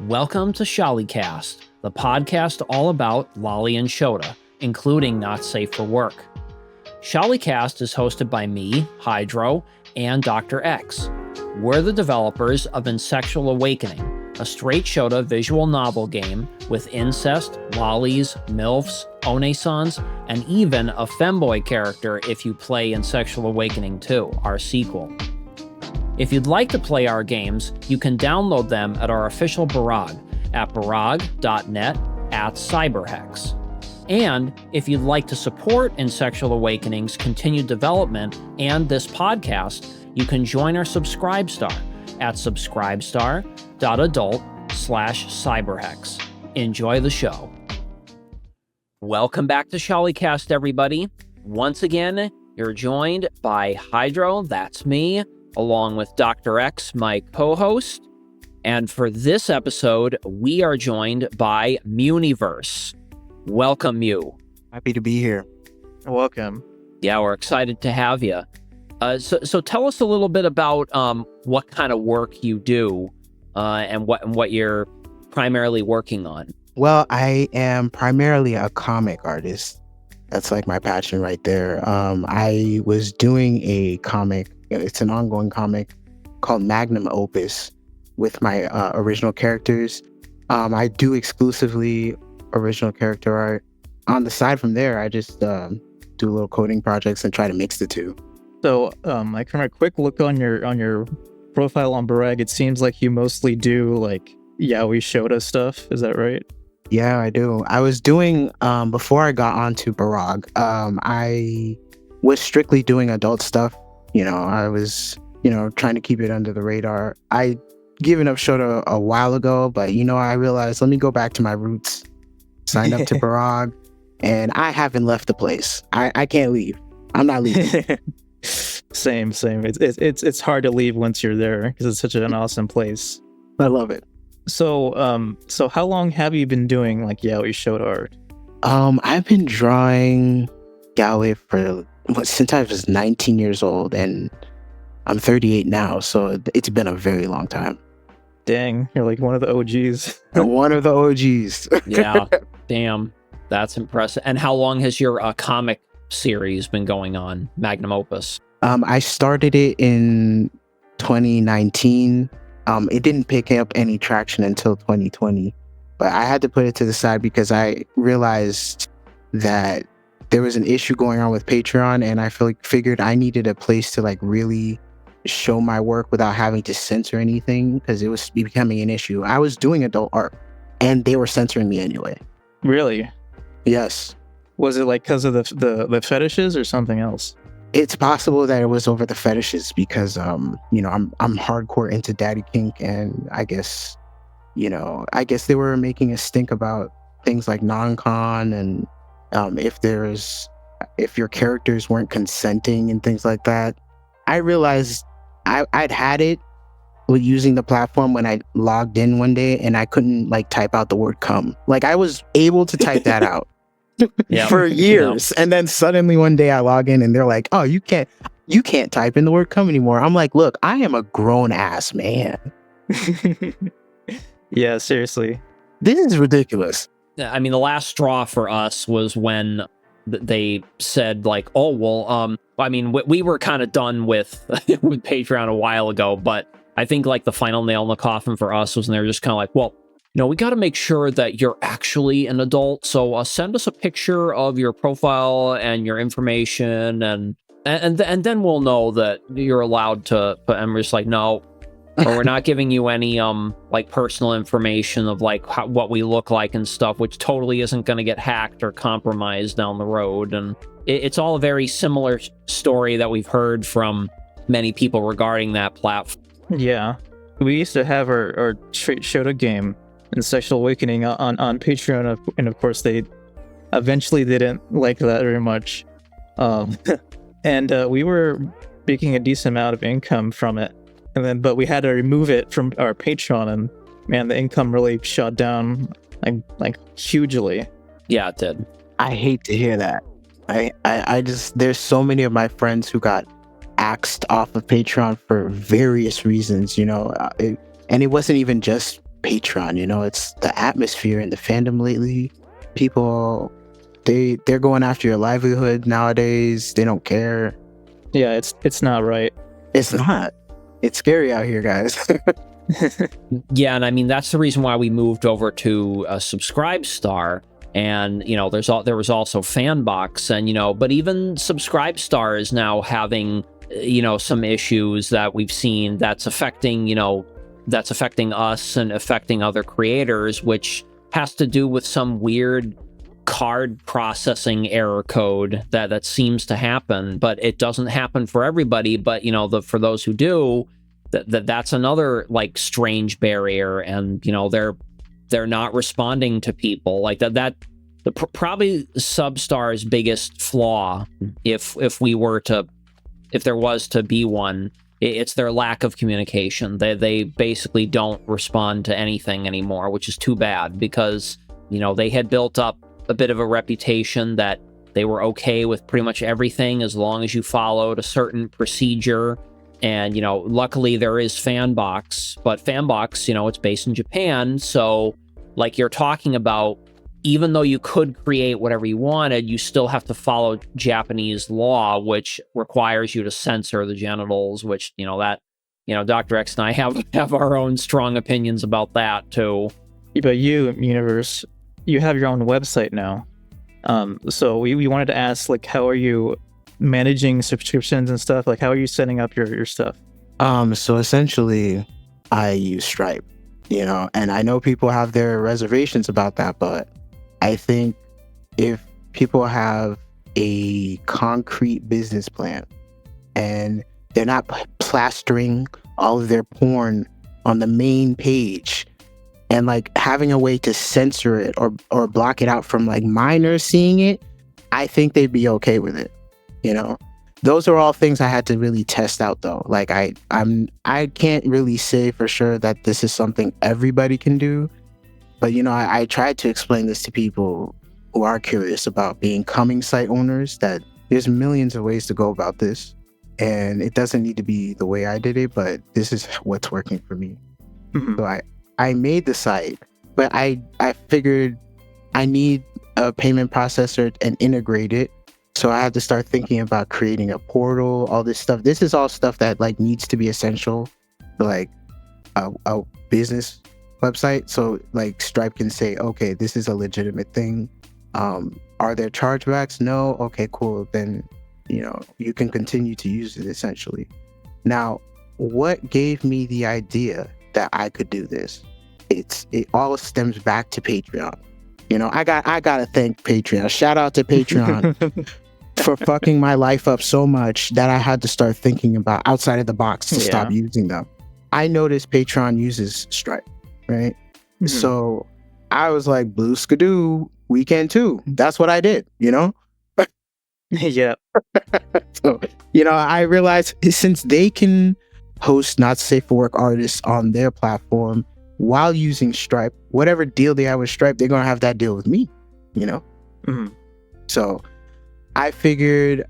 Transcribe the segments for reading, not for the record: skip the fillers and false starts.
Welcome to Sholicast, the podcast all about Lolly and Shota, including Not Safe for Work. Sholicast is hosted by me, Hydro, and Dr. X. We're the developers of Insexual Awakening, a straight Shota visual novel game with incest, lollies, MILFs, onesans, and even a femboy character if you play Insexual Awakening 2, our sequel. If you'd like to play our games, you can download them at our official barag at barag.net/cyberhex. And if you'd like to support Insexual Awakening's continued development and this podcast, you can join our Subscribestar at subscribestar.adult/cyberhex. Enjoy the show. Welcome back to Sholicast, everybody. Once again, you're joined by Hydro, that's me, along with Dr. X, my co-host. And for this episode, we are joined by Mewniverse. Welcome, Mew. Happy to be here. Welcome. Yeah, we're excited to have you. So tell us a little bit about what kind of work you do and what you're primarily working on. Well, I am primarily a comic artist. That's like my passion right there. I was doing a comic. It's an ongoing comic called Magnum Opus with my original characters. I do exclusively original character art. On the side from there, I just do little coding projects and try to mix the two. So, like from a quick look on your profile on Barag, it seems like you mostly do like yaoi Shota stuff. Is that right? Yeah, I do. I was doing before I got onto Barag. I was strictly doing adult stuff. I was, trying to keep it under the radar. I given up Shota a while ago, but, I realized, let me go back to my roots. Signed up to Barag, and I haven't left the place. I can't leave. I'm not leaving. Same. It's hard to leave once you're there because it's such an awesome place. I love it. So how long have you been doing like yaoi Shota art? I've been drawing yaoi since I was 19 years old, and I'm 38 now, so it's been a very long time. Dang, you're like one of the OGs. One of the OGs. Yeah, damn, that's impressive. And how long has your comic series been going on, Magnum Opus? I started it in 2019. It didn't pick up any traction until 2020, but I had to put it to the side because I realized that there was an issue going on with Patreon, and I figured I needed a place to like really show my work without having to censor anything because it was becoming an issue. I was doing adult art, and they were censoring me anyway. Really? Yes. Was it like because of the fetishes or something else? It's possible that it was over the fetishes because I'm hardcore into daddy kink, and I guess they were making a stink about things like non-con and if your characters weren't consenting and things like that. I realized I'd had it with using the platform when I logged in one day and I couldn't like type out the word "cum." Like I was able to type that out for years, and then suddenly one day I log in and they're like, "Oh, you can't type in the word "cum" anymore." I'm like, "Look, I am a grown ass man." Yeah, seriously. This is ridiculous. I mean, the last straw for us was when they said like, "Oh, well, I mean, we were kind of done with with Patreon a while ago, but I think like the final nail in the coffin for us was when they were just kind of like, well, we got to make sure that you're actually an adult. So send us a picture of your profile and your information, and then we'll know that you're allowed to." But I'm just like, no. Or we're not giving you any like personal information of like what we look like and stuff, which totally isn't going to get hacked or compromised down the road. And it's all a very similar story that we've heard from many people regarding that platform. Yeah, we used to have our straight Shota game Insexual Awakening on Patreon, and of course they eventually didn't like that very much, and we were making a decent amount of income from it. But we had to remove it from our Patreon, and man, the income really shot down like hugely. Yeah, it did. I hate to hear that. I just, there's so many of my friends who got axed off of Patreon for various reasons, and it wasn't even just Patreon. You know, it's the atmosphere and the fandom lately. People, they're going after your livelihood nowadays. They don't care. Yeah, it's not right. It's not. It's scary out here, guys. Yeah, and I mean that's the reason why we moved over to a Subscribestar. And there was also Fanbox, and but even Subscribestar is now having some issues that we've seen that's affecting us and affecting other creators, which has to do with some weird card processing error code that seems to happen, but it doesn't happen for everybody. But for those who do, that's another like strange barrier, and they're not responding to people like that. Probably Substar's biggest flaw, if there was to be one, it's their lack of communication. They basically don't respond to anything anymore, which is too bad, because they had built up a bit of a reputation that they were okay with pretty much everything as long as you followed a certain procedure. And luckily there is Fanbox, but Fanbox, it's based in Japan, so like you're talking about, even though you could create whatever you wanted, you still have to follow Japanese law, which requires you to censor the genitals, which, Dr. X and I have our own strong opinions about that, too. But you, Mewniverse, you have your own website now. So we wanted to ask, like, how are you managing subscriptions and stuff? Like, how are you setting up your stuff? So essentially, I use Stripe, and I know people have their reservations about that, but I think if people have a concrete business plan and they're not plastering all of their porn on the main page and like having a way to censor it or block it out from like minors seeing it, I think they'd be okay with it. Those are all things I had to really test out though. Like I can't really say for sure that this is something everybody can do. But, I tried to explain this to people who are curious about becoming site owners, that there's millions of ways to go about this. And it doesn't need to be the way I did it, but this is what's working for me. Mm-hmm. So I made the site, but I figured I need a payment processor and integrate it. So I had to start thinking about creating a portal, all this stuff. This is all stuff that like needs to be essential for like a business website, so like Stripe can say, okay, this is a legitimate thing. Are there chargebacks? No. Okay, cool. Then you can continue to use it essentially. Now, what gave me the idea that I could do this? It all stems back to Patreon. I gotta thank Patreon. Shout out to Patreon for fucking my life up so much that I had to start thinking about outside of the box to stop using them. I noticed Patreon uses Stripe. Right. Mm-hmm. So I was like, blue skidoo, we can too. That's what I did, Yeah. So, I realized since they can host not safe for work artists on their platform while using Stripe, whatever deal they have with Stripe, they're going to have that deal with me, Mm-hmm. So I figured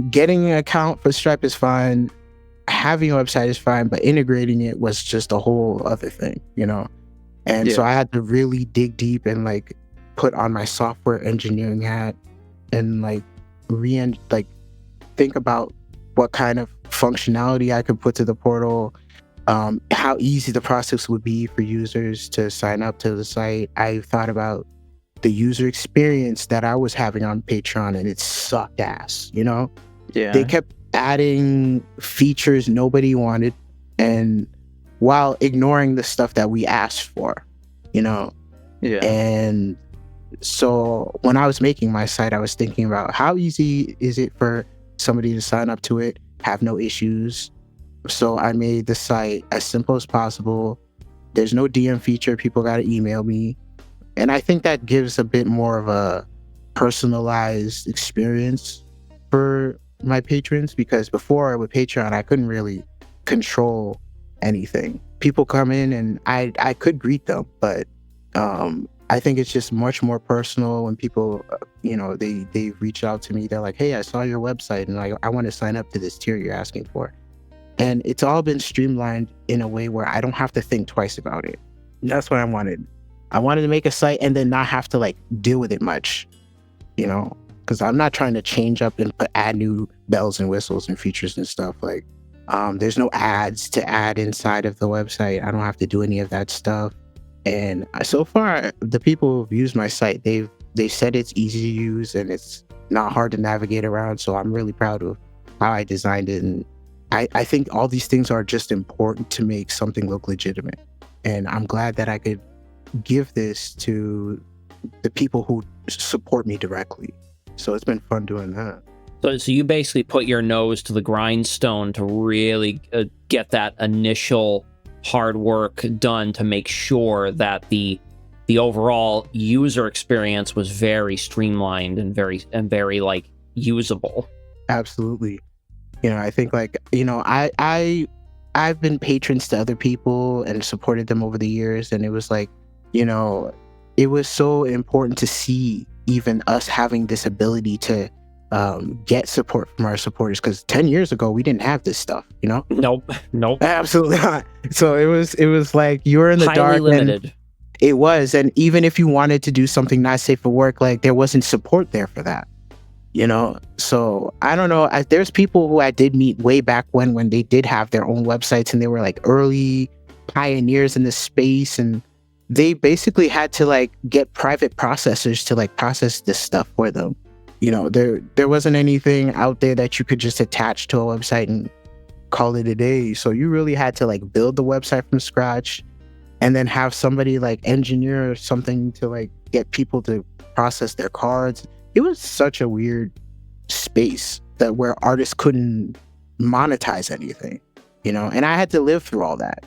getting an account for Stripe is fine. Having a website is fine, but integrating it was just a whole other thing, And so I had to really dig deep and like put on my software engineering hat and like think about what kind of functionality I could put to the portal, how easy the process would be for users to sign up to the site. I thought about the user experience that I was having on Patreon, and it sucked ass, Yeah. They kept adding features nobody wanted, and while ignoring the stuff that we asked for, And so when I was making my site, I was thinking about how easy is it for somebody to sign up to it, have no issues. So I made the site as simple as possible. There's no DM feature. People got to email me. And I think that gives a bit more of a personalized experience for my patrons, because before with Patreon, I couldn't really control anything. People come in and I could greet them, but I think it's just much more personal when people, they reach out to me. They're like, hey, I saw your website and I want to sign up to this tier you're asking for. And it's all been streamlined in a way where I don't have to think twice about it. That's what I wanted. I wanted to make a site and then not have to like deal with it much, you know, because I'm not trying to change up and add new bells and whistles and features and stuff. Like, there's no ads to add inside of the website. I don't have to do any of that stuff. And so far, the people who've used my site, they've said it's easy to use and it's not hard to navigate around. So I'm really proud of how I designed it. And I think all these things are just important to make something look legitimate. And I'm glad that I could give this to the people who support me directly. So it's been fun doing that. So you basically put your nose to the grindstone to really get that initial hard work done to make sure that the overall user experience was very streamlined and very like usable. Absolutely. You know, I think like, you know, I've been patrons to other people and supported them over the years, and it was like, you know, it was so important to see even us having this ability to get support from our supporters, because 10 years ago we didn't have this stuff, you know? Nope. Absolutely not. So it was like you were in the highly dark. limited. And it was, and even if you wanted to do something not safe for work, like there wasn't support there for that, you know? So I don't know. There's people who I did meet way back when they did have their own websites, and they were like early pioneers in this space, and they basically had to like get private processors to like process this stuff for them. You know, there wasn't anything out there that you could just attach to a website and call it a day. So you really had to like build the website from scratch and then have somebody like engineer something to like get people to process their cards. It was such a weird space that where artists couldn't monetize anything, you know, and I had to live through all that.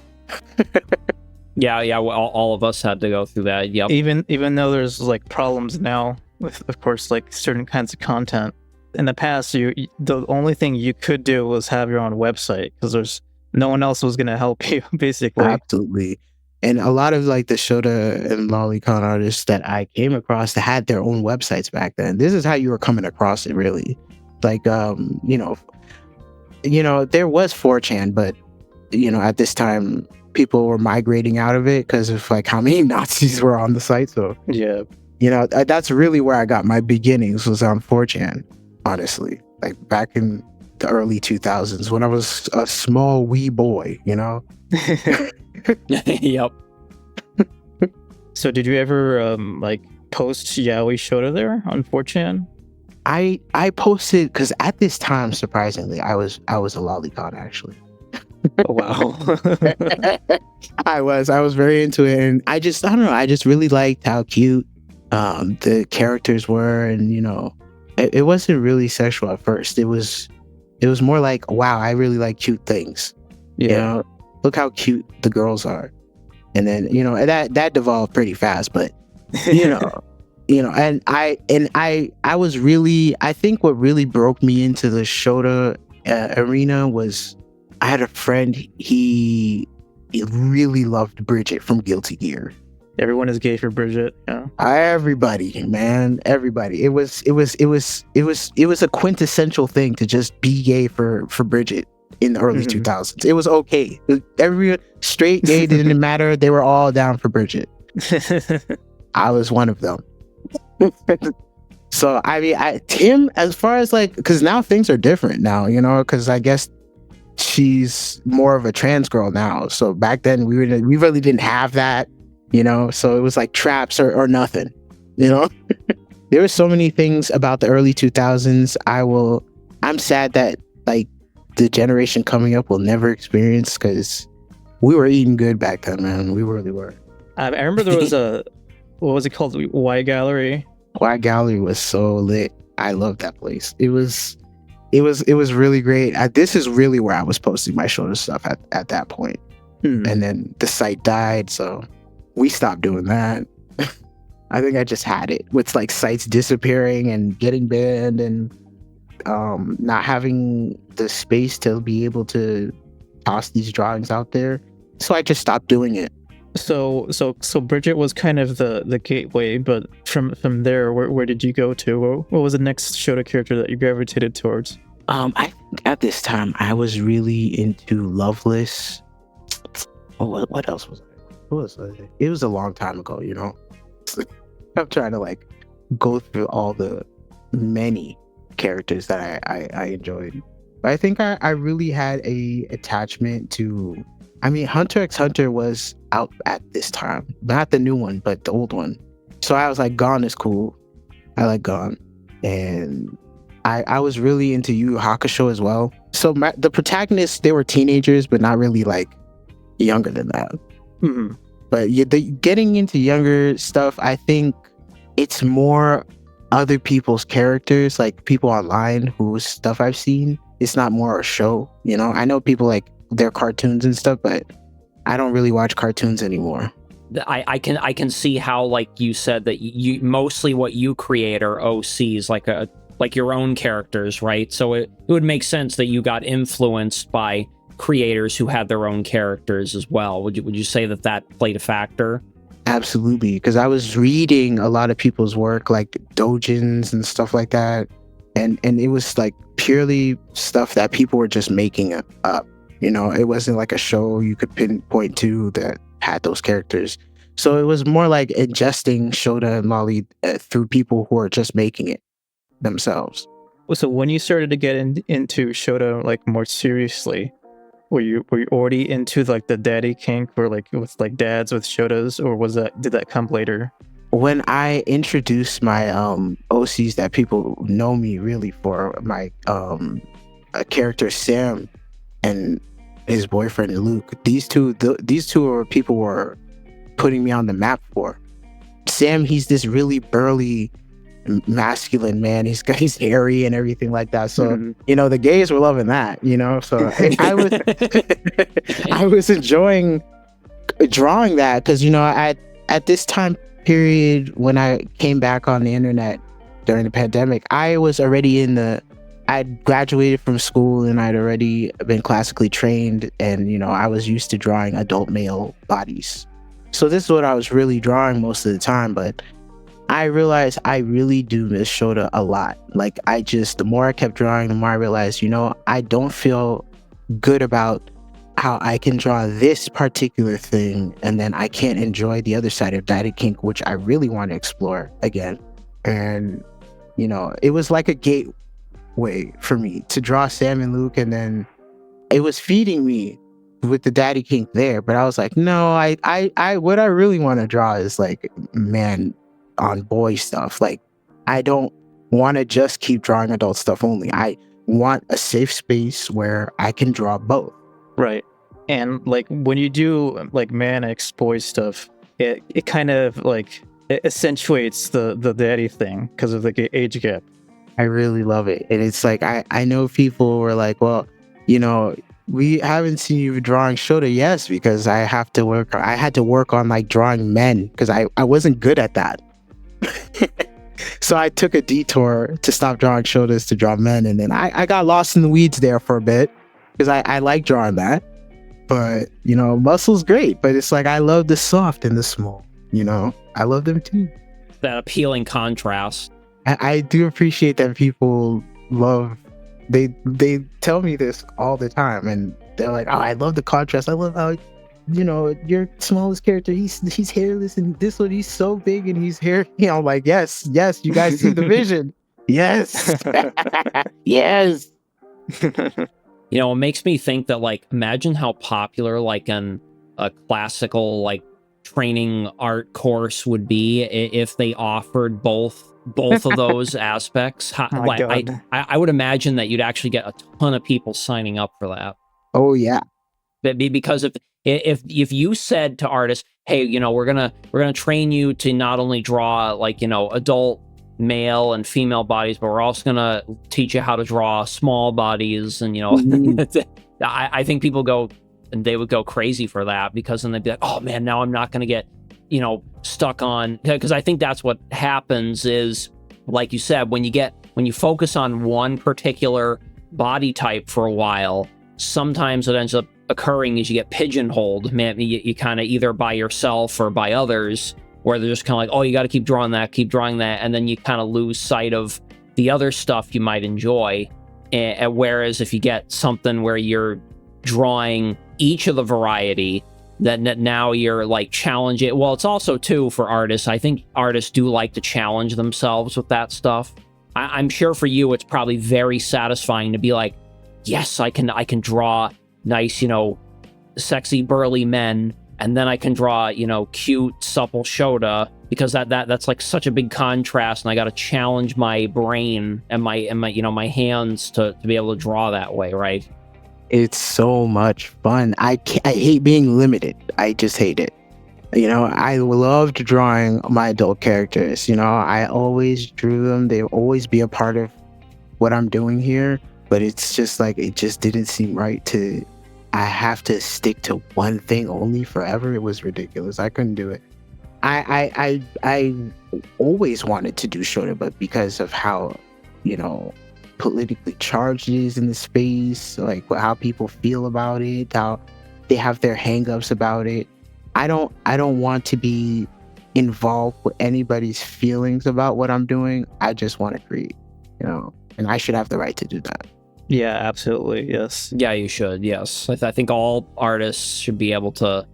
Yeah, well, all of us had to go through that. Yep. Even though there's like problems now with, of course, like certain kinds of content. In the past, the only thing you could do was have your own website, because there's no one else was going to help you, basically. Absolutely. And a lot of like the Shota and Lolicon artists that I came across that had their own websites back then. This is how you were coming across it, really. Like, you know, there was 4chan, but you know, at this time, people were migrating out of it because of like how many Nazis were on the site. So yeah, you know, that's really where I got my beginnings, was on 4chan, honestly. Like back in the early 2000s when I was a small wee boy, you know? Yep. So did you ever like post Yaoi Shota there on 4chan? I posted, because at this time, surprisingly, I was a lolicon, actually. Oh, wow. I was very into it, and I don't know, I just really liked how cute the characters were, and you know, it wasn't really sexual at first. It was more like, wow, I really like cute things. Yeah. You know, look how cute the girls are. And then, you know, that devolved pretty fast, but you know, and I was really, I think what really broke me into the Shota arena was, I had a friend, he really loved Bridget from Guilty Gear. Everyone is gay for Bridget. Yeah. Everybody, man, everybody. It was a quintessential thing to just be gay for Bridget in the early 2000s. It was okay. Every straight, gay, didn't matter. They were all down for Bridget. I was one of them. So I mean, Tim, as far as like, because now things are different now, you know, because I guess she's more of a trans girl now. So back then we really didn't have that, you know. So it was like traps or nothing, you know. There were so many things about the early 2000s. I'm sad that like the generation coming up will never experience, because we were eating good back then, man. We really were. I remember there was what was it called? Y Gallery. Y Gallery was so lit. I loved that place. It was really great. This is really where I was posting my Shota stuff at that point. And then the site died, so we stopped doing that. I think I just had it with like sites disappearing and getting banned and not having the space to be able to toss these drawings out there. So I just stopped doing it. So Bridget was kind of the gateway, but from there, where did you go to? What was the next Shota character that you gravitated towards? I think at this time I was really into Loveless. Oh, what else was what was it? It was a long time ago, you know. I'm trying to like go through all the many characters that I enjoyed. But I think I really had a attachment to, I mean, Hunter x Hunter was out at this time. Not the new one, but the old one. So I was like, Gon is cool. I like Gon. And I was really into Yu Yu Hakusho as well. So the protagonists, they were teenagers, but not really like younger than that. Mm-hmm. But getting into younger stuff, I think it's more other people's characters, like people online whose stuff I've seen. It's not more a show, you know? I know people like their cartoons and stuff, but I don't really watch cartoons anymore. I can see how, like you said, that you mostly what you create are OCs, like your own characters, right? So it would make sense that you got influenced by creators who had their own characters as well. Would you say that played a factor? Absolutely, because I was reading a lot of people's work, like doujins and stuff like that, and it was like purely stuff that people were just making up. You know, it wasn't like a show you could pinpoint to that had those characters. So it was more like ingesting Shota and Lolly through people who are just making it themselves. So when you started to get into Shota like more seriously, were you already into like the daddy kink, or like with like dads with Shotas, or did that come later? When I introduced my OCs that people know me really for, my character Sam and his boyfriend Luke, these two are people were putting me on the map for. Sam, he's this really burly masculine man. He's hairy and everything like that. So you know, the gays were loving that, you know. So I was enjoying drawing that, because you know, at this time period when I came back on the internet during the pandemic, I was already I'd graduated from school and I'd already been classically trained, and you know, I was used to drawing adult male bodies. So this is what I was really drawing most of the time. But I realized I really do miss Shota a lot. Like, the more I kept drawing, the more I realized, you know, I don't feel good about how I can draw this particular thing, and then I can't enjoy the other side of daddy kink, which I really want to explore again. And, you know, it was like a gateway for me to draw Sam and Luke, and then it was feeding me with the daddy kink there. But I was like, no, I what I really want to draw is like man on boy stuff. Like, I don't want to just keep drawing adult stuff only. I want a safe space where I can draw both. Right. And like when you do like man-ex boy stuff, it kind of like it accentuates the daddy thing because of the age gap. I really love it. And it's like, I know people were like, well, you know, we haven't seen you drawing Shota. Yes, because I had to work on like drawing men, because I wasn't good at that. So I took a detour to stop drawing Shotas to draw men, and then I got lost in the weeds there for a bit, because I like drawing that. But you know, muscle's great, but it's like I love the soft and the small, you know, I love them too. That appealing contrast. I do appreciate that people love, they tell me this all the time, and they're like, oh, I love the contrast. I love how, you know, your smallest character, he's hairless, and this one, he's so big and he's hair, you know, like, yes, you guys see the vision. Yes. Yes. You know, it makes me think that, like, imagine how popular like a classical like training art course would be if they offered both of those aspects. I would imagine that you'd actually get a ton of people signing up for that. Oh yeah. Because if you said to artists, hey, you know, we're gonna train you to not only draw like, you know, adult male and female bodies, but we're also gonna teach you how to draw small bodies, and you know, I think people would go crazy for that, because then they'd be like, oh man, now I'm not gonna get, you know, stuck on, because I think that's what happens is, like you said, when you focus on one particular body type for a while, sometimes what ends up occurring is you get pigeonholed. Man, you kind of either by yourself or by others, where they're just kind of like, oh, you got to keep drawing that, and then you kind of lose sight of the other stuff you might enjoy. And whereas if you get something where you're drawing each of the variety, that now you're like challenging. Well, it's also too for artists. I think artists do like to challenge themselves with that stuff. I'm sure for you, it's probably very satisfying to be like, yes, I can draw nice, sexy burly men, and then I can draw, cute supple Shota, because that's like such a big contrast, and I got to challenge my brain and my my hands to be able to draw that way, right? It's so much fun. I hate being limited. I just hate it. I loved drawing my adult characters. I always drew them. They'll always be a part of what I'm doing here. But it's just like, it just didn't seem right I have to stick to one thing only forever. It was ridiculous. I couldn't do it. I always wanted to do Shota, but because of how, politically charged it is in the space, like how people feel about it, how they have their hangups about it. I don't want to be involved with anybody's feelings about what I'm doing. I just want to create, and I should have the right to do that. Yeah, absolutely. Yes. Yeah, you should. Yes. I think all artists should be able to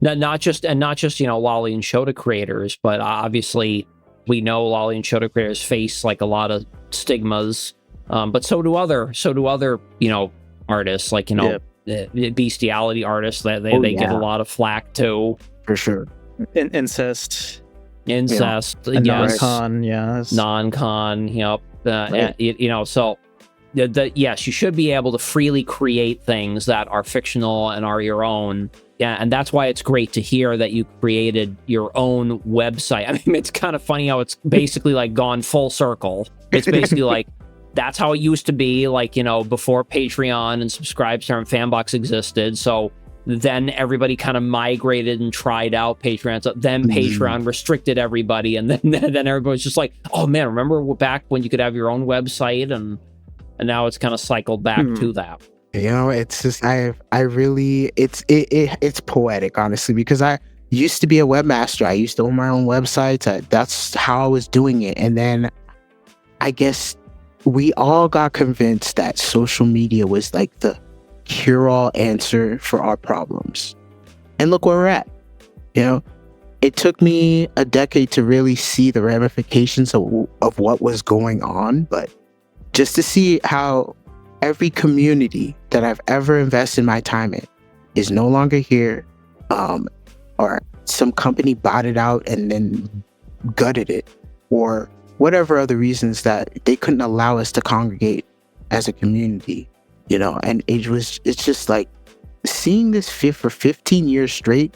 not just Lolly and Shota creators, but obviously we know Lolly and Shota creators face like a lot of stigmas. But so do other artists, like, bestiality artists, that they get a lot of flack too. For sure. Incest. Yes. Non-con, yes. Non-con, yep. Right. So yes, you should be able to freely create things that are fictional and are your own. Yeah, and that's why it's great to hear that you created your own website. I mean, it's kind of funny how it's basically like gone full circle. It's basically like, that's how it used to be, like, before Patreon and Subscribestar and Fanbox existed. So then everybody kind of migrated and tried out Patreon. So then Patreon restricted everybody, and then everybody's just like, oh man, remember back when you could have your own website? And now it's kind of cycled back to that. It's just it's poetic, honestly, because I used to be a webmaster. I used to own my own websites. That's how I was doing it. And then I guess we all got convinced that social media was like the cure-all answer for our problems. And look where we're at. It took me a decade to really see the ramifications of what was going on, but just to see how every community that I've ever invested my time in is no longer here, or some company bought it out and then gutted it, or whatever other reasons that they couldn't allow us to congregate as a community, and it's just like seeing this for 15 years straight.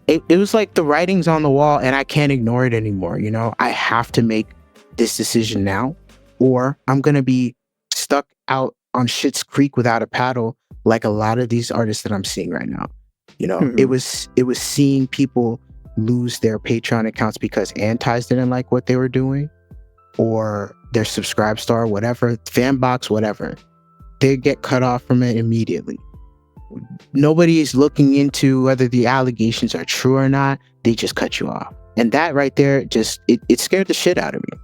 It was like the writing's on the wall and I can't ignore it anymore. I have to make this decision now, or I'm going to be stuck out on Schitt's Creek without a paddle, like a lot of these artists that I'm seeing right now. It was seeing people lose their Patreon accounts because antis didn't like what they were doing, or their Subscribestar, whatever, Fanbox, whatever. They get cut off from it immediately. Nobody is looking into whether the allegations are true or not. They just cut you off. And that right there, just it scared the shit out of me.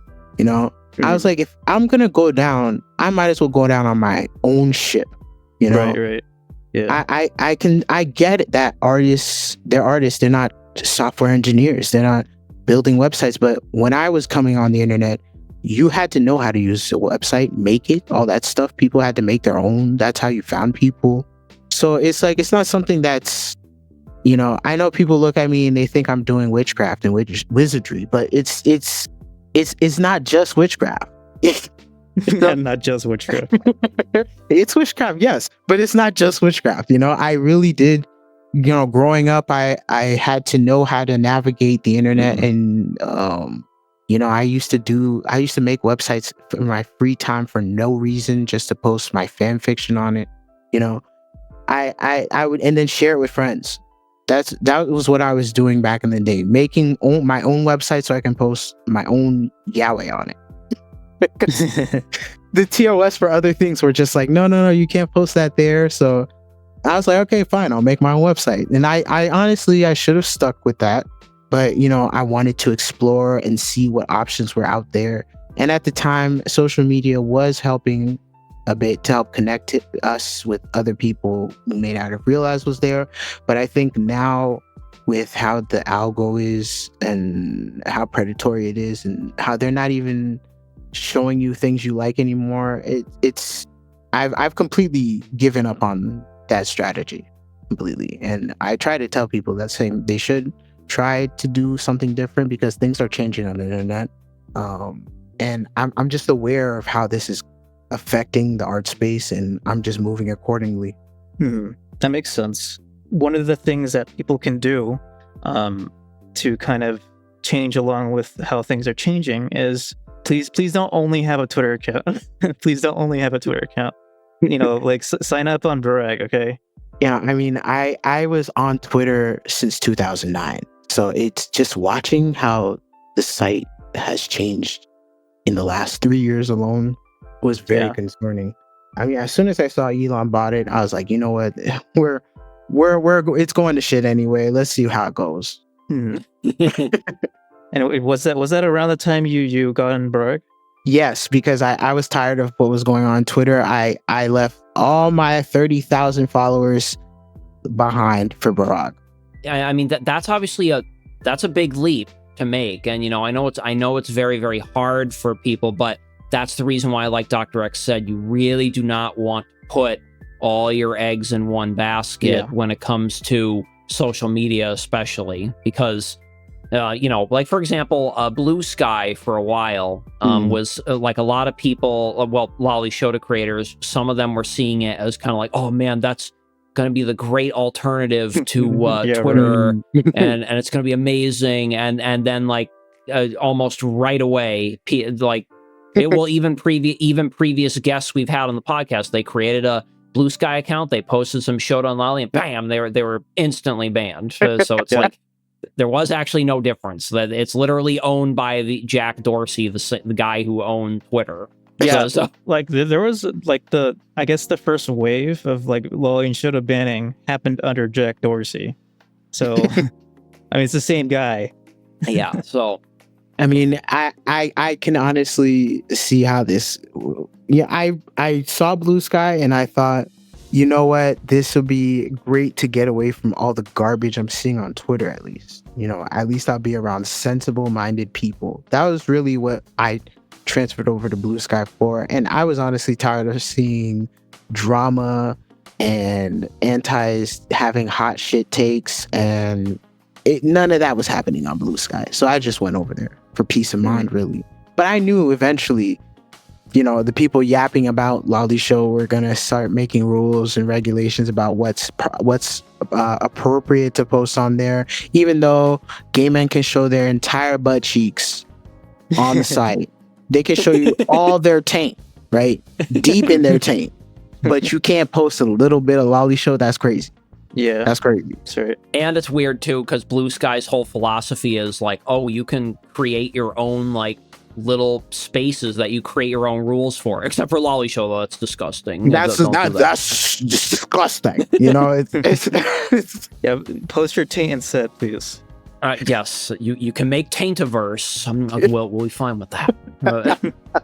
I was like, if I'm gonna go down, I might as well go down on my own ship. Right. Yeah. I get it that they're artists, they're not software engineers, they're not building websites. But when I was coming on the internet, you had to know how to use a website, make it, all that stuff. People had to make their own. That's how you found people. So it's like, it's not something that's, I know people look at me and they think I'm doing witchcraft and wizardry, but it's not just witchcraft. Not just witchcraft. It's witchcraft, yes, but it's not just witchcraft. I really did, growing up, I had to know how to navigate the internet, and I used to make websites in my free time for no reason, just to post my fan fiction on it. I would, and then share it with friends. That was what I was doing back in the day, making my own website so I can post my own yaoi on it. The TOS for other things were just like, no, you can't post that there. So I was like, okay, fine, I'll make my own website. And I honestly, I should have stuck with that. But, I wanted to explore and see what options were out there. And at the time, social media was helping a bit to help connect us with other people we may not have realized was there. But I think now, with how the algo is and how predatory it is and how they're not even showing you things you like anymore, I've completely given up on that strategy completely. And I try to tell people that they should try to do something different because things are changing on the internet. And I'm just aware of how this is affecting the art space, and I'm just moving accordingly. That makes sense. One of the things that people can do to kind of change along with how things are changing is please don't only have a Twitter account. Please don't only have a Twitter account. Like sign up on Brag, okay? Yeah, I mean, I was on Twitter since 2009. So it's just watching how the site has changed in the last 3 years alone was very concerning. I mean, as soon as I saw Elon bought it, I was like, you know what? It's going to shit anyway. Let's see how it goes. And was that around the time you got on Brag? Yes, because I was tired of what was going on Twitter. I left all my 30,000 followers behind for Barack. I mean, that's obviously that's a big leap to make. And, I know it's very, very hard for people, but that's the reason why, like Dr. X said, you really do not want to put all your eggs in one basket when it comes to social media, especially because, like, for example, Blue Sky for a while was like a lot of people, Lolly Shota creators, some of them were seeing it as kind of like, oh man, that's going to be the great alternative to Twitter, and it's going to be amazing. And then like almost right away, like it will even previous guests we've had on the podcast, they created a Blue Sky account, they posted some Shota on Lolly, and bam, they were instantly banned. So it's like there was actually no difference. That it's literally owned by the Jack Dorsey, the guy who owned Twitter. Yeah, so like there was like I guess the first wave of like Lolly and Shota banning happened under Jack Dorsey. So I mean, it's the same guy. Yeah. So I mean, I can honestly see how this. Yeah, I saw Blue Sky and I thought, you know what, this will be great to get away from all the garbage I'm seeing on Twitter. At least I'll be around sensible-minded people. That was really what I transferred over to Blue Sky for, and I was honestly tired of seeing drama and antis having hot shit takes, and none of that was happening on Blue Sky. So I just went over there for peace of mind, really. But I knew eventually, the people yapping about Lolly Show were gonna start making rules and regulations about what's appropriate to post on there, even though gay men can show their entire butt cheeks on the site. They can show you all their taint, right? Deep in their taint. But you can't post a little bit of Lolly Show. That's crazy. Yeah. That's crazy. That's right. And it's weird, too, because Blue Sky's whole philosophy is like, oh, you can create your own, like, little spaces that you create your own rules for. Except for Lolly Show, though. That's disgusting. That's disgusting. It's yeah, post your taint and set, please. Yes, you can make Taintiverse. We'll be fine with that.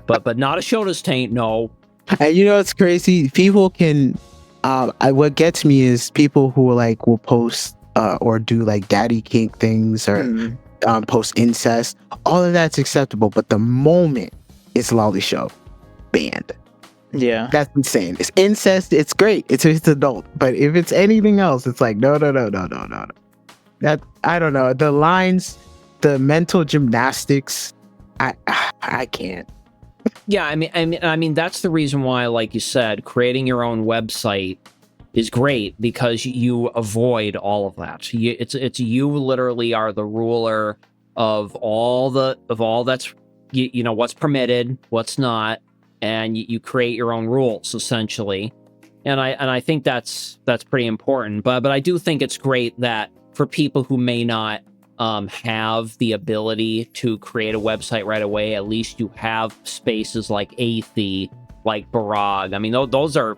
But not a Shota's taint, no. And it's crazy. People can. What gets me is people who will post or do like daddy kink things or post incest. All of that's acceptable, but the moment it's Lolly Show, banned. Yeah, that's insane. It's incest. It's great. It's adult. But if it's anything else, it's like no. That I don't know. The lines, the mental gymnastics, I can't. Yeah, I mean that's the reason why, like you said, creating your own website is great because you avoid all of that. It's you literally are the ruler of all that's what's permitted, what's not, and you create your own rules essentially. And I think that's pretty important. But I do think it's great that for people who may not have the ability to create a website right away, at least you have spaces like Aethy, like Barag. I mean, those are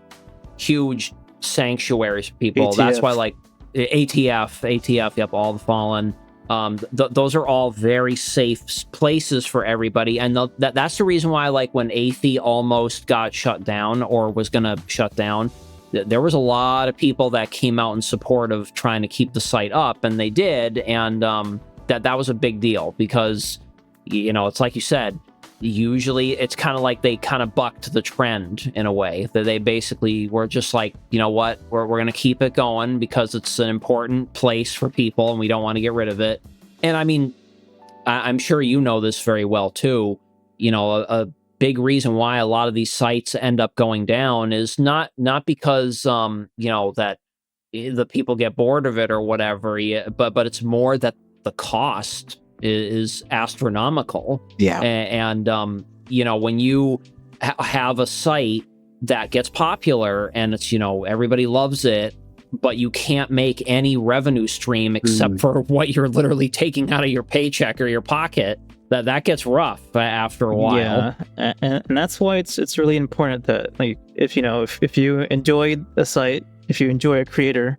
huge sanctuaries for people. ATF. That's why, like, ATF, yep, All the Fallen. Those are all very safe places for everybody, and that's the reason why, like, when Athey almost got shut down or was gonna shut down, there was a lot of people that came out in support of trying to keep the site up, and they did, and that was a big deal because, you know, it's like you said, usually it's kind of like they kind of bucked the trend in a way, that they basically were just like, you know what, we're going to keep it going because it's an important place for people and we don't want to get rid of it. And I mean, I'm sure you know this very well too. You know, a big reason why a lot of these sites end up going down is not because you know, that the people get bored of it or whatever, but it's more that the cost is astronomical. Yeah. And you know, when you have a site that gets popular and it's, you know, everybody loves it, but you can't make any revenue stream except for what you're literally taking out of your paycheck or your pocket, that gets rough after a while. Yeah, and that's why it's really important that, like, if you enjoy a site, if you enjoy a creator,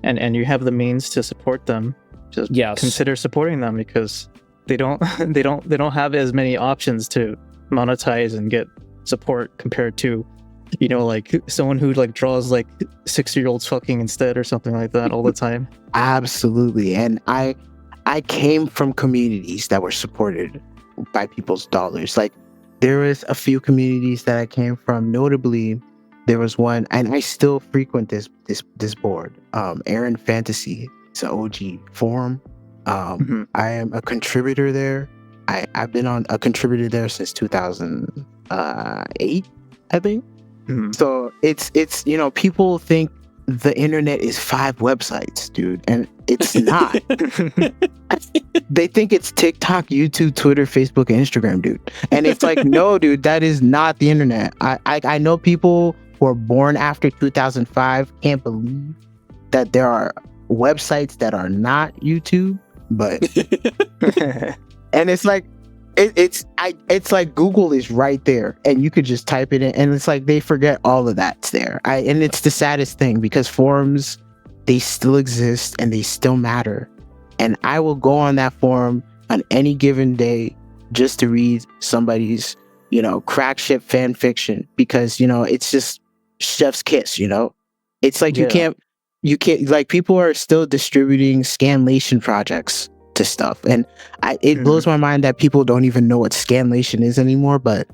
and you have the means to support them, just consider supporting them, because they don't have as many options to monetize and get support compared to, you know, like someone who like draws like 6-year-olds fucking instead or something like that all the time. Absolutely. And I came from communities that were supported by people's dollars. Like, there was a few communities that I came from. Notably, there was one, and I still frequent this board, Aaron Fantasy. It's an OG forum. I am a contributor there. I've been a contributor there since 2008, I think. So it's you know, people think the internet is 5 websites, dude, and it's not. They think it's TikTok, YouTube, Twitter, Facebook, and Instagram, dude. And it's like, no, dude, that is not the internet. I know people who are born after 2005 can't believe that there are websites that are not YouTube, but and it's like it's like Google is right there, and you could just type it in, and it's like they forget all of that's there. And it's the saddest thing, because forums, they still exist and they still matter. And I will go on that forum on any given day just to read somebody's, you know, crack ship fan fiction, because, you know, it's just chef's kiss, you know. It's like you can't like, people are still distributing scanlation projects to stuff, and it blows my mind that people don't even know what scanlation is anymore. But,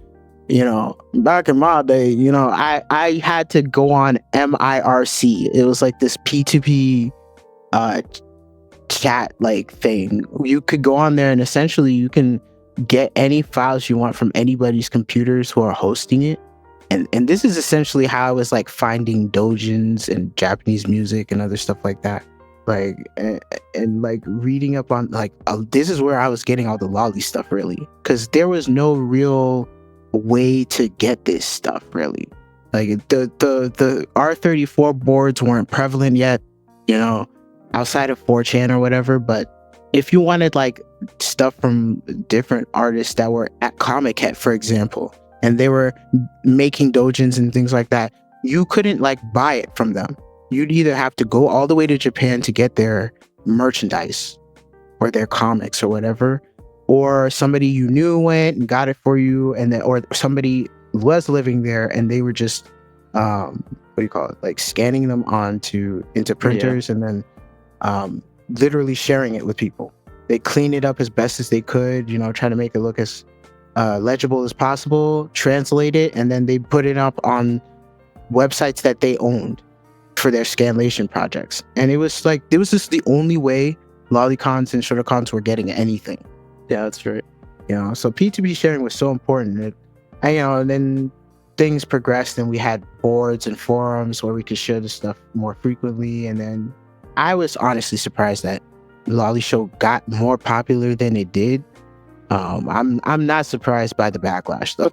you know, back in my day, you know, I had to go on MIRC. It was like this P2P chat like thing. You could go on there and essentially you can get any files you want from anybody's computers who are hosting it. And this is essentially how I was like finding doujins and Japanese music and other stuff like that. Like, and like reading up on like, this is where I was getting all the lolly stuff, really, because there was no real way to get this stuff, really. Like the R34 boards weren't prevalent yet, you know, outside of 4chan or whatever. But if you wanted like stuff from different artists that were at Comic Head, for example, and they were making doujins and things like that, you couldn't like buy it from them. You'd either have to go all the way to Japan to get their merchandise or their comics or whatever, or somebody you knew went and got it for you, and then, or somebody was living there and they were just like scanning them into printers and then literally sharing it with people. They clean it up as best as they could, you know, try to make it look as legible as possible, translate it, and then they put it up on websites that they owned for their scanlation projects. And it was just the only way lolicons and shortcons were getting anything. Yeah, that's right. You know, so P2P sharing was so important. And, you know, and then things progressed and we had boards and forums where we could share the stuff more frequently. And then I was honestly surprised that Lolly Show got more popular than it did. I'm not surprised by the backlash though,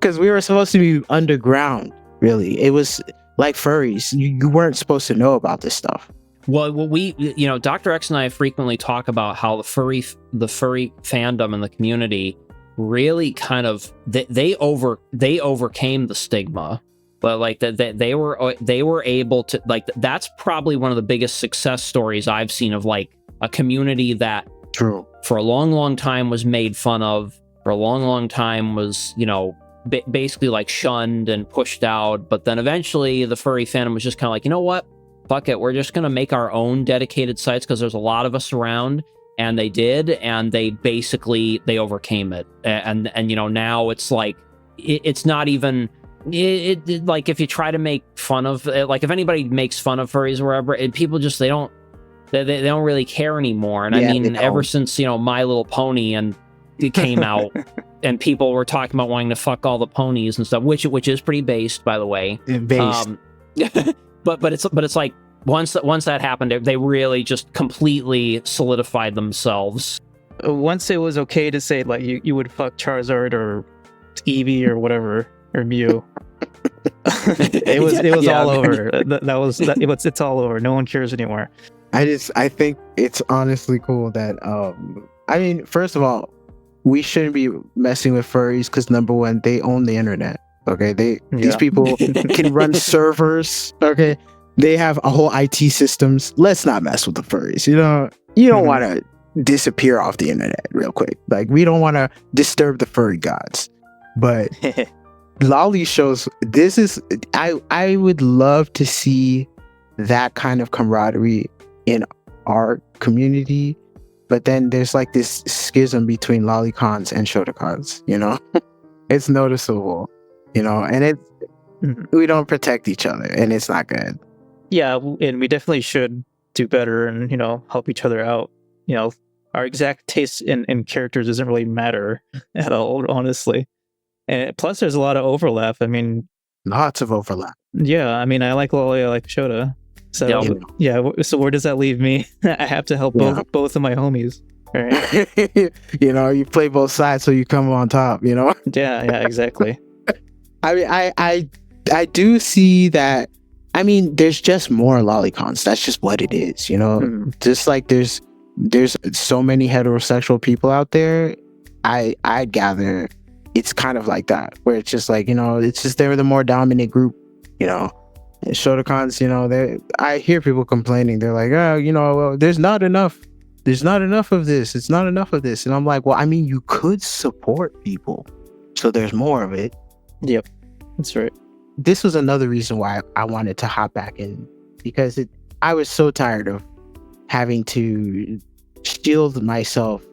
because we were supposed to be underground. Really, it was like furries. You weren't supposed to know about this stuff. Well, we, you know, Dr. X and I frequently talk about how the furry fandom and the community really kind of they overcame the stigma but like that they were able to, like, that's probably one of the biggest success stories I've seen of like a community that True. for a long time was made fun of, for a long time was, you know, basically like shunned and pushed out, but then eventually the furry fandom was just kind of like, you know what, fuck it, we're just gonna make our own dedicated sites because there's a lot of us around. And they did, and they overcame it, and you know, now it's like it's not even it like, if you try to make fun of, like, if anybody makes fun of furries or whatever, people just they don't really care anymore. And I mean, ever since, you know, My Little Pony and it came out, and people were talking about wanting to fuck all the ponies and stuff, which is pretty based, by the way. Based. But it's like, once that happened, they really just completely solidified themselves. Once it was okay to say like you would fuck Charizard or Eevee or whatever, or Mew, it was all over. It's all over. No one cares anymore. I think it's honestly cool that I mean, first of all, we shouldn't be messing with furries because, number one, they own the internet. Okay, these people can run servers. Okay, they have a whole IT systems. Let's not mess with the furries. You know, you don't want to disappear off the internet real quick. Like, we don't want to disturb the furry gods. But Lolly shows this is. I would love to see that kind of camaraderie in our community. But then there's like this schism between lolicons and shotacons. You know, it's noticeable. You know, and we don't protect each other, and it's not good. Yeah, and we definitely should do better and, you know, help each other out. You know, our exact taste in characters doesn't really matter at all, honestly. And plus, there's a lot of overlap. I mean, lots of overlap. Yeah, I mean, I like Lolly, I like Shota. So yeah, so where does that leave me? I have to help both of my homies. Right? You know, you play both sides, so you come on top. You know. Yeah, exactly. I mean, I do see that. I mean, there's just more lolicons. That's just what it is, you know. Just like there's so many heterosexual people out there. I gather it's kind of like that, where it's just like, you know, it's just they're the more dominant group, you know. And shotacons, you know, I hear people complaining. They're like, oh, you know, well, there's not enough of this. It's not enough of this. And I'm like, well, I mean, you could support people, so there's more of it. Yep, that's right. This was another reason why I wanted to hop back in, because I was so tired of having to shield myself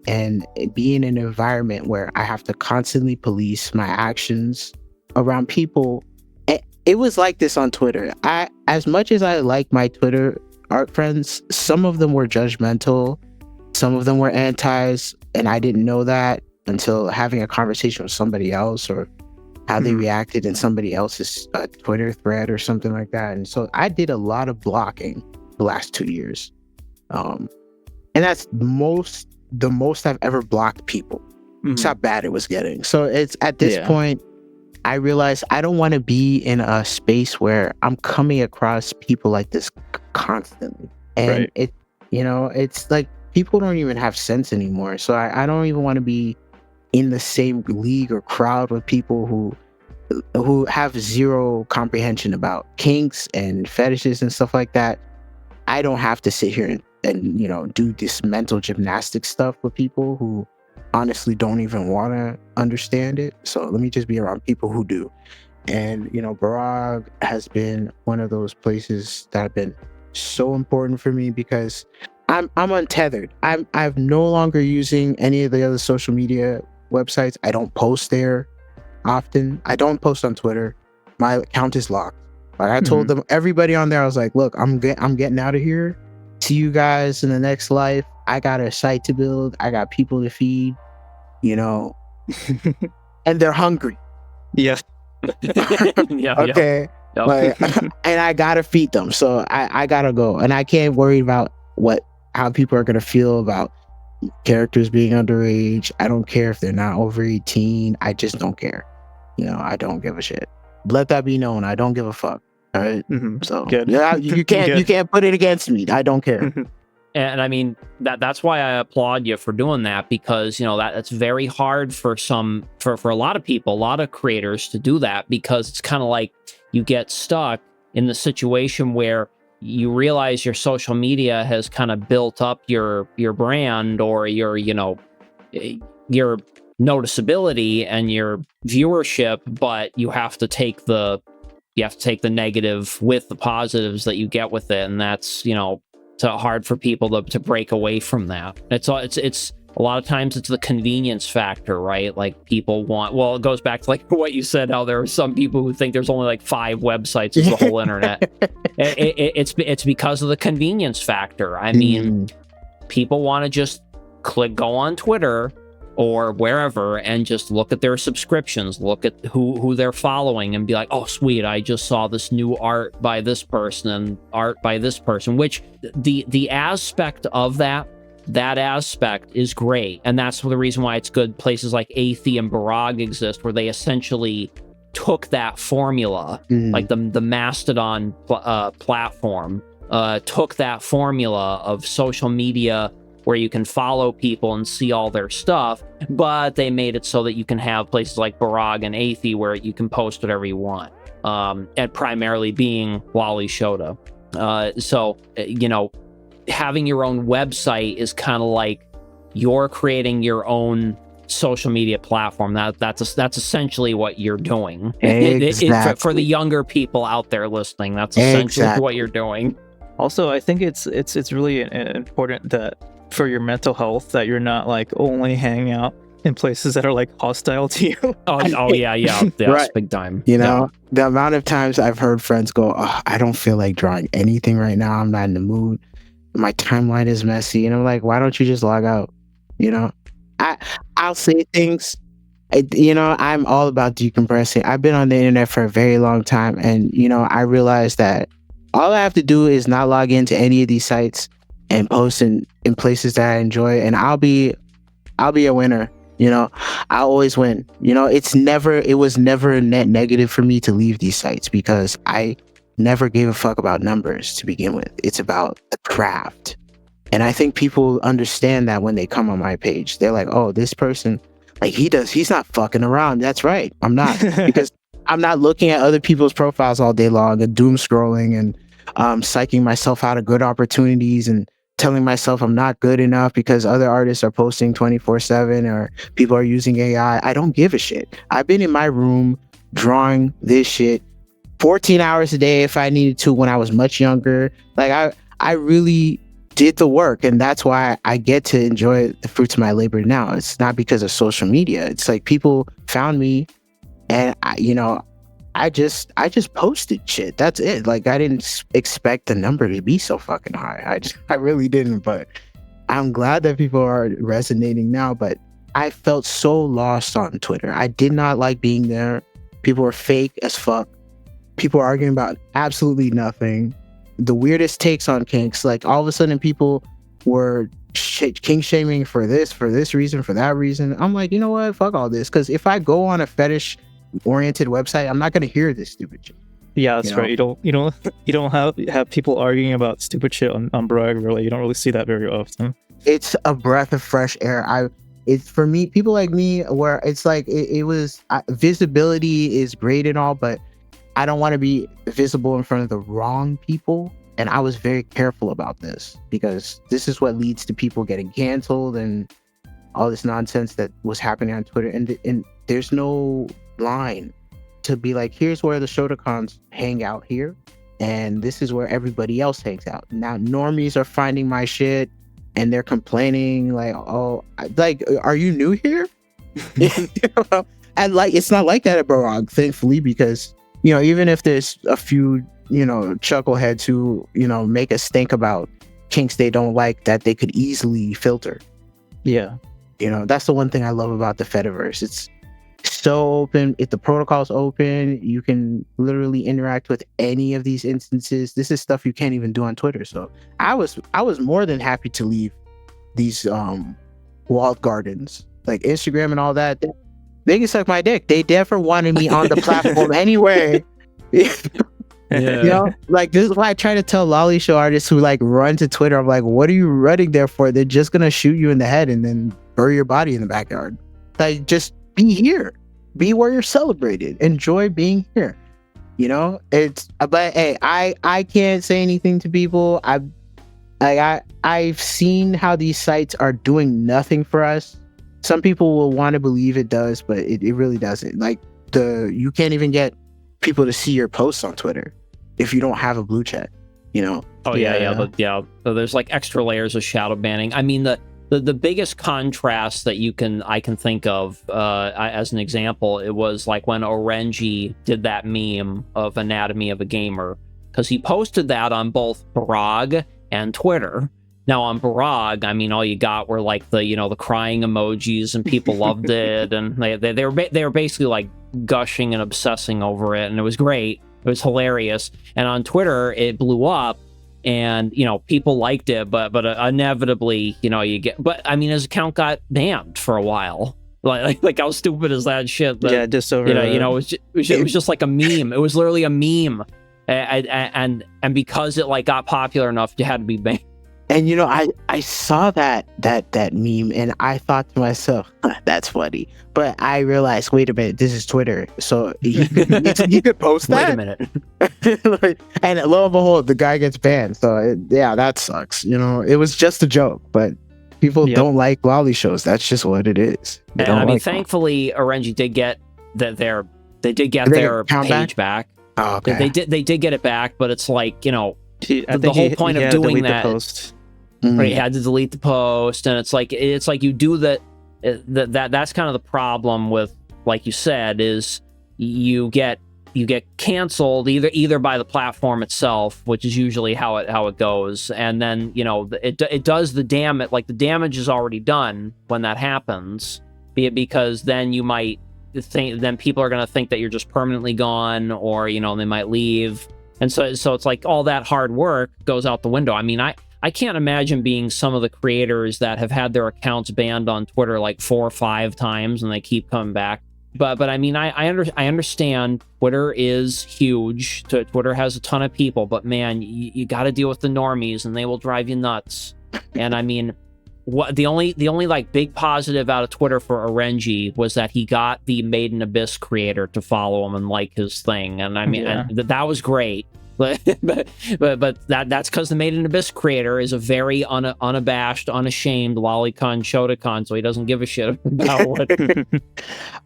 and be in an environment where I have to constantly police my actions around people. It was like this on Twitter. As much as I like my Twitter art friends, some of them were judgmental, some of them were antis, and I didn't know that until having a conversation with somebody else, or how they reacted in somebody else's Twitter thread or something like that. And so I did a lot of blocking the last 2 years. And that's the most I've ever blocked people. That's how bad it was getting. So it's at this point, I realized I don't want to be in a space where I'm coming across people like this constantly. And it, you know, it's like people don't even have sense anymore. So I don't even want to be in the same league or crowd with people who have zero comprehension about kinks and fetishes and stuff like that. I don't have to sit here and you know, do this mental gymnastics stuff with people who honestly don't even want to understand it. So let me just be around people who do. And you know, Barag has been one of those places that have been so important for me, because I'm untethered. I'm no longer using any of the other social media websites. I don't post there often. I don't post on Twitter. My account is locked. Like I told them, everybody on there, I was like, look, I'm getting out of here. See you guys in the next life. I got a site to build. I got people to feed, you know, and they're hungry. Yeah. Okay. Yep. Like, and I gotta feed them. So I gotta go. And I can't worry about how people are gonna feel about characters being underage. I don't care if they're not over 18. I just don't care. You know, I don't give a shit. Let that be known. I don't give a fuck. All right. So good. Yeah, you can't put it against me. I don't care. And I mean, that's why I applaud you for doing that, because, you know, that's very hard for a lot of people, a lot of creators to do that, because it's kind of like you get stuck in the situation where you realize your social media has kind of built up your brand, or your, you know, your noticeability and your viewership, but you have to take the negative with the positives that you get with it. And that's, you know, it's hard for people to break away from that. It's a lot of times it's the convenience factor, right? Like people want, well, it goes back to like what you said, how there are some people who think there's only like 5 websites as the whole internet. It's because of the convenience factor. I mean, people want to just go on Twitter or wherever and just look at their subscriptions, look at who they're following, and be like, oh sweet, I just saw this new art by this person and art by this person, which the aspect of that aspect is great. And that's the reason why it's good. Places like Aethy and Barag exist, where they essentially took that formula, like the Mastodon platform, took that formula of social media where you can follow people and see all their stuff, but they made it so that you can have places like Barag and Aethy where you can post whatever you want, and primarily being Wally Shota. So, you know, having your own website is kind of like you're creating your own social media platform. That's essentially what you're doing. Exactly. For the younger people out there listening, that's essentially what you're doing. Also, I think it's really important that for your mental health that you're not like only hanging out in places that are like hostile to you. Yeah, right. Big time. You know, the amount of times I've heard friends go, oh, I don't feel like drawing anything right now. I'm not in the mood. My timeline is messy. And I'm like, why don't you just log out? You know, I'll say things. You know, I'm all about decompressing. I've been on the internet for a very long time. And, you know, I realized that all I have to do is not log into any of these sites and post in places that I enjoy, and I'll be a winner. You know, I always win. You know, it was never a net negative for me to leave these sites, because I never gave a fuck about numbers to begin with. It's about the craft. And I think people understand that when they come on my page. They're like, oh, this person, like he's not fucking around. That's right. I'm not, because I'm not looking at other people's profiles all day long and doom scrolling and psyching myself out of good opportunities and telling myself I'm not good enough because other artists are posting 24/7 or people are using AI. I don't give a shit. I've been in my room drawing this shit 14 hours a day if I needed to when I was much younger. Like I really did the work, and that's why I get to enjoy the fruits of my labor now. It's not because of social media. It's like people found me, and I just posted shit. That's it. Like, I didn't expect the number to be so fucking high. I really didn't, but I'm glad that people are resonating now. But I felt so lost on Twitter. I did not like being there. People were fake as fuck. People were arguing about absolutely nothing. The weirdest takes on kinks. Like, all of a sudden people were kink shaming for this reason, for that reason. I'm like, you know what? Fuck all this. Because if I go on a fetish oriented website, I'm not gonna hear this stupid shit. Yeah, that's right. You don't have people arguing about stupid shit on Brag, really. You don't really see that very often. It's a breath of fresh air. It's for me, people like me, where it's like visibility is great and all, but I don't want to be visible in front of the wrong people. And I was very careful about this, because this is what leads to people getting canceled and all this nonsense that was happening on Twitter. And there's no line to be like, here's where the Shotacons hang out here, and this is where everybody else hangs out. Now normies are finding my shit and they're complaining like, oh, like, are you new here? And like, it's not like that at Barag, thankfully, because, you know, even if there's a few, you know, chuckleheads who, you know, make us think about kinks they don't like that they could easily filter. Yeah. You know, that's the one thing I love about the Fediverse. It's so open. If the protocol's open, you can literally interact with any of these instances. This is stuff you can't even do on Twitter. So I was more than happy to leave these walled gardens, like Instagram and all that. They can suck my dick. They never wanted me on the platform anyway. Yeah. You know, like this is why I try to tell lolly show artists who like run to Twitter. I'm like, what are you running there for? They're just gonna shoot you in the head and then bury your body in the backyard. Like, just be here, be where you're celebrated, enjoy being here. You know, it's but hey, I can't say anything to people. I've seen how these sites are doing nothing for us. Some people will want to believe it does, but it really doesn't. Like you can't even get people to see your posts on Twitter if you don't have a blue check, you know? Oh yeah. So there's like extra layers of shadow banning. I mean, the biggest contrast that I can think of as an example, it was like when Orenji did that meme of Anatomy of a Gamer, because he posted that on both Barag and Twitter. Now on Barag, I mean, all you got were like the crying emojis, and people loved it, and they were basically like gushing and obsessing over it, and it was great. It was hilarious. And on Twitter, it blew up, and people liked it, but inevitably, you get. But I mean, his account got banned for a while. Like how stupid is that shit? That, just over. It was just like a meme. It was literally a meme, and because it like got popular enough, you had to be banned. And I saw that meme, and I thought to myself, that's funny. But I realized, wait a minute, this is Twitter, so you could post that. Wait a minute. And lo and behold, the guy gets banned. So that sucks. It was just a joke, but people don't like lolly shows. That's just what it is. And I mean, thankfully, Orenji did get their page back. Oh, okay. They did get it back, but it's like the whole point of doing doing that. Post. Right, he had to delete the post, and it's like you do that. That's kind of the problem with, like you said, is you get canceled either by the platform itself, which is usually how it goes, and then it does the damage. Like the damage is already done when that happens, because then you might think then people are going to think that you're just permanently gone, or they might leave, and so it's like all that hard work goes out the window. I mean, I can't imagine being some of the creators that have had their accounts banned on Twitter like 4 or 5 times and they keep coming back. But I mean, I understand Twitter is huge. Twitter has a ton of people, but man, you got to deal with the normies, and they will drive you nuts. And I mean, the only like big positive out of Twitter for Orenji was that he got the Made in Abyss creator to follow him and like his thing, and I mean, and that was great. but that's because the Made in Abyss creator is a very unabashed, unashamed lolicon shotacon, so he doesn't give a shit about what.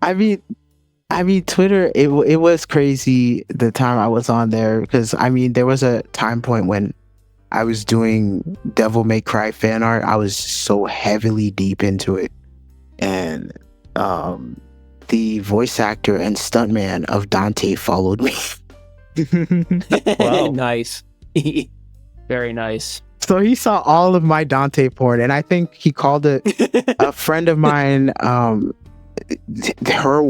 I mean, Twitter. It was crazy the time I was on there, because I mean, there was a time point when I was doing Devil May Cry fan art. I was so heavily deep into it, and the voice actor and stuntman of Dante followed me. Wow. Nice. Very nice. So he saw all of my Dante porn, and I think he called it a friend of mine, her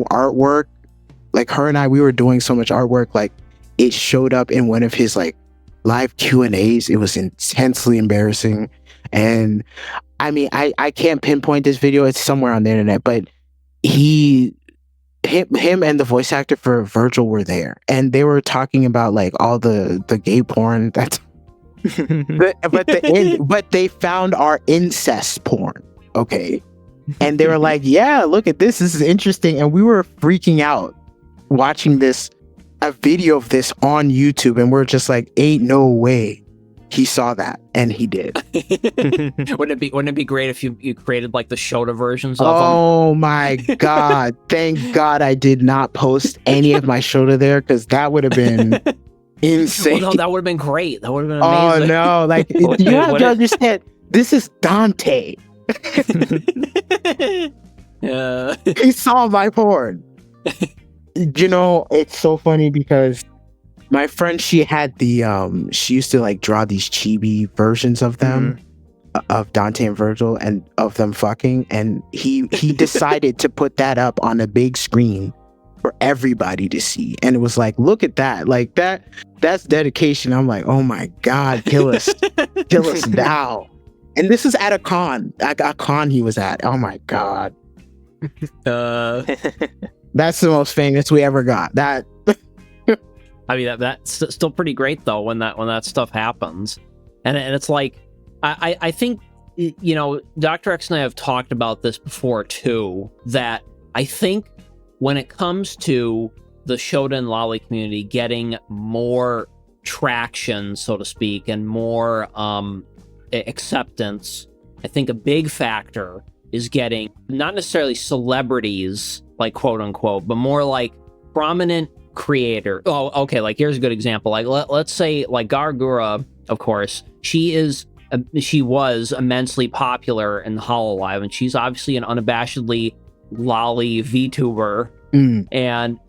artwork, like her and I, we were doing so much artwork, like it showed up in one of his like live Q&As. It was intensely embarrassing. And I mean, I can't pinpoint this video, it's somewhere on the internet, but him and the voice actor for Virgil were there, and they were talking about like all the gay porn that's but they found our incest porn, okay, and they were like, yeah, look at this is interesting, and we were freaking out watching a video of this on YouTube, and we're just like, ain't no way he saw that, and he did. Wouldn't it be great if you created like the Shota versions of them? Oh my god! Thank God I did not post any of my Shota there, because that would have been insane. Well, no, that would have been great. That would have been amazing. Oh no! Like you have to understand, this is Dante. Yeah. He saw my porn. It's so funny because my friend, she had she used to like draw these chibi versions of them, of Dante and Virgil, and of them fucking, and he decided to put that up on a big screen for everybody to see, and it was like, look at that, like that's dedication. I'm like, oh my god, kill us now. And this is at a con he was at. Oh my god. That's the most famous we ever got. That I mean, that's still pretty great though when that stuff happens, and it's like I think, you know, Dr. X and I have talked about this before too, that I think when it comes to the Shota and Lolly community getting more traction, so to speak, and more acceptance, I think a big factor is getting not necessarily celebrities, like quote unquote, but more like prominent creator. Oh, okay. Like here's a good example. Like let's say like Gargura, of course, she was immensely popular in Hololive, and she's obviously an unabashedly lolly VTuber. And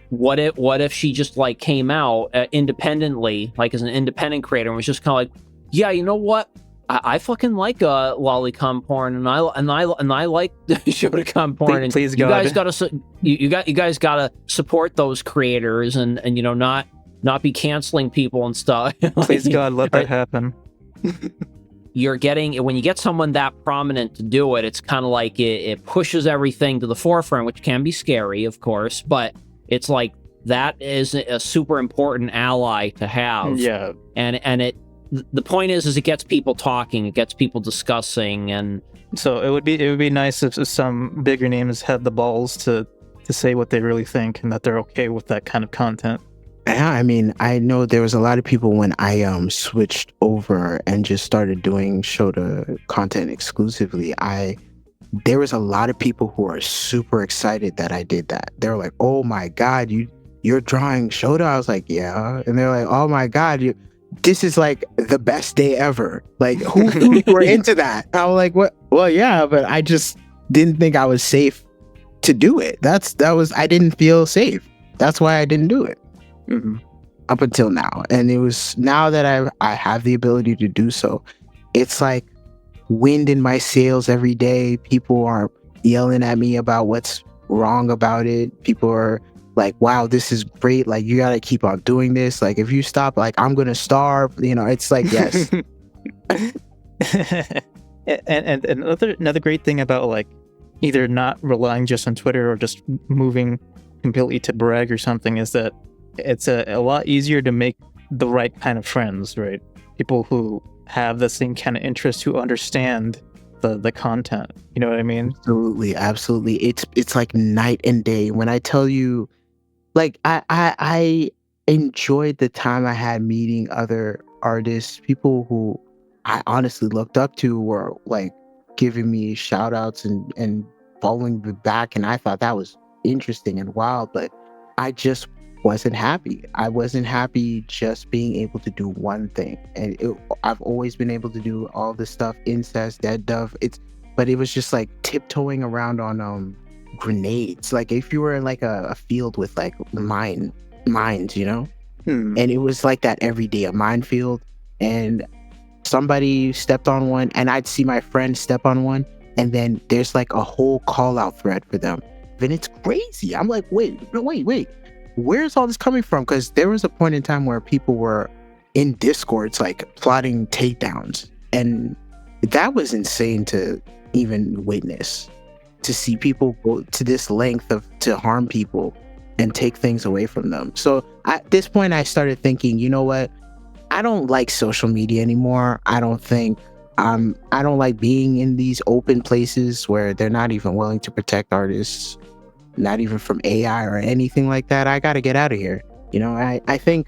what if she just like came out independently, like as an independent creator, and was just kind of like, yeah, you know what? I fucking like lolicon porn, and I like Sholicon porn. And please you God. guys gotta you guys gotta support those creators, and you know, not be canceling people and stuff. Please God, let that happen. You're getting, when you get someone that prominent to do it, it's kind of like it pushes everything to the forefront, which can be scary, of course, but it's like that is a super important ally to have. Yeah, and the point is it gets people talking, it gets people discussing, and so it would be nice if some bigger names had the balls to say what they really think and that they're okay with that kind of content. Yeah, I mean, I know there was a lot of people when I switched over and just started doing Shota content exclusively. There was a lot of people who are super excited that I did that. They were like, "Oh my God, you're drawing Shota?" I was like, "Yeah," and they're like, "Oh my God, this is like the best day ever." Like, who were into that? I was like, "What? Well, yeah, but I just didn't think I was safe to do it. I didn't feel safe. That's why I didn't do it." Up until now, and it was now that I have the ability to do so, it's like wind in my sails every day. People are yelling at me about what's wrong about it. People are like, "Wow, this is great, like you gotta keep on doing this, like if you stop, like I'm gonna starve," you know. It's like, yes. and another great thing about like either not relying just on Twitter or just moving completely to brag or something is that it's a lot easier to make the right kind of friends, right? People who have the same kind of interest, who understand the content. You know what I mean? Absolutely. It's like night and day. When I tell you, like I enjoyed the time I had meeting other artists, people who I honestly looked up to were like giving me shout outs and following me back, and I thought that was interesting and wild, but I just wasn't happy. I wasn't happy just being able to do one thing. And I've always been able to do all this stuff, incest, dead dove. But it was just like tiptoeing around on grenades. Like if you were in like a field with like mines, you know? And it was like that every day, a minefield. And somebody stepped on one, and I'd see my friend step on one, and then there's like a whole call out thread for them. And it's crazy. I'm like, wait. Where's all this coming from? Because there was a point in time where people were in Discords like plotting takedowns, and that was insane to even witness, to see people go to this length to harm people and take things away from them. So at this point I started thinking, you know what, I don't like social media anymore. I don't like being in these open places where they're not even willing to protect artists, not even from AI or anything like that. I got to get out of here. You know, I think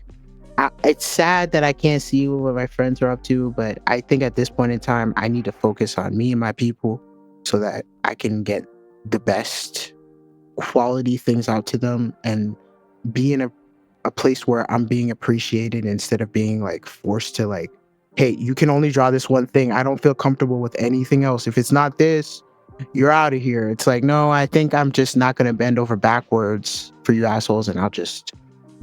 it's sad that I can't see what my friends are up to, but I think at this point in time, I need to focus on me and my people so that I can get the best quality things out to them and be in a place where I'm being appreciated instead of being like forced to like, hey, you can only draw this one thing. I don't feel comfortable with anything else. If it's not this, you're out of here. It's like, no, I think I'm just not going to bend over backwards for you assholes, and I'll just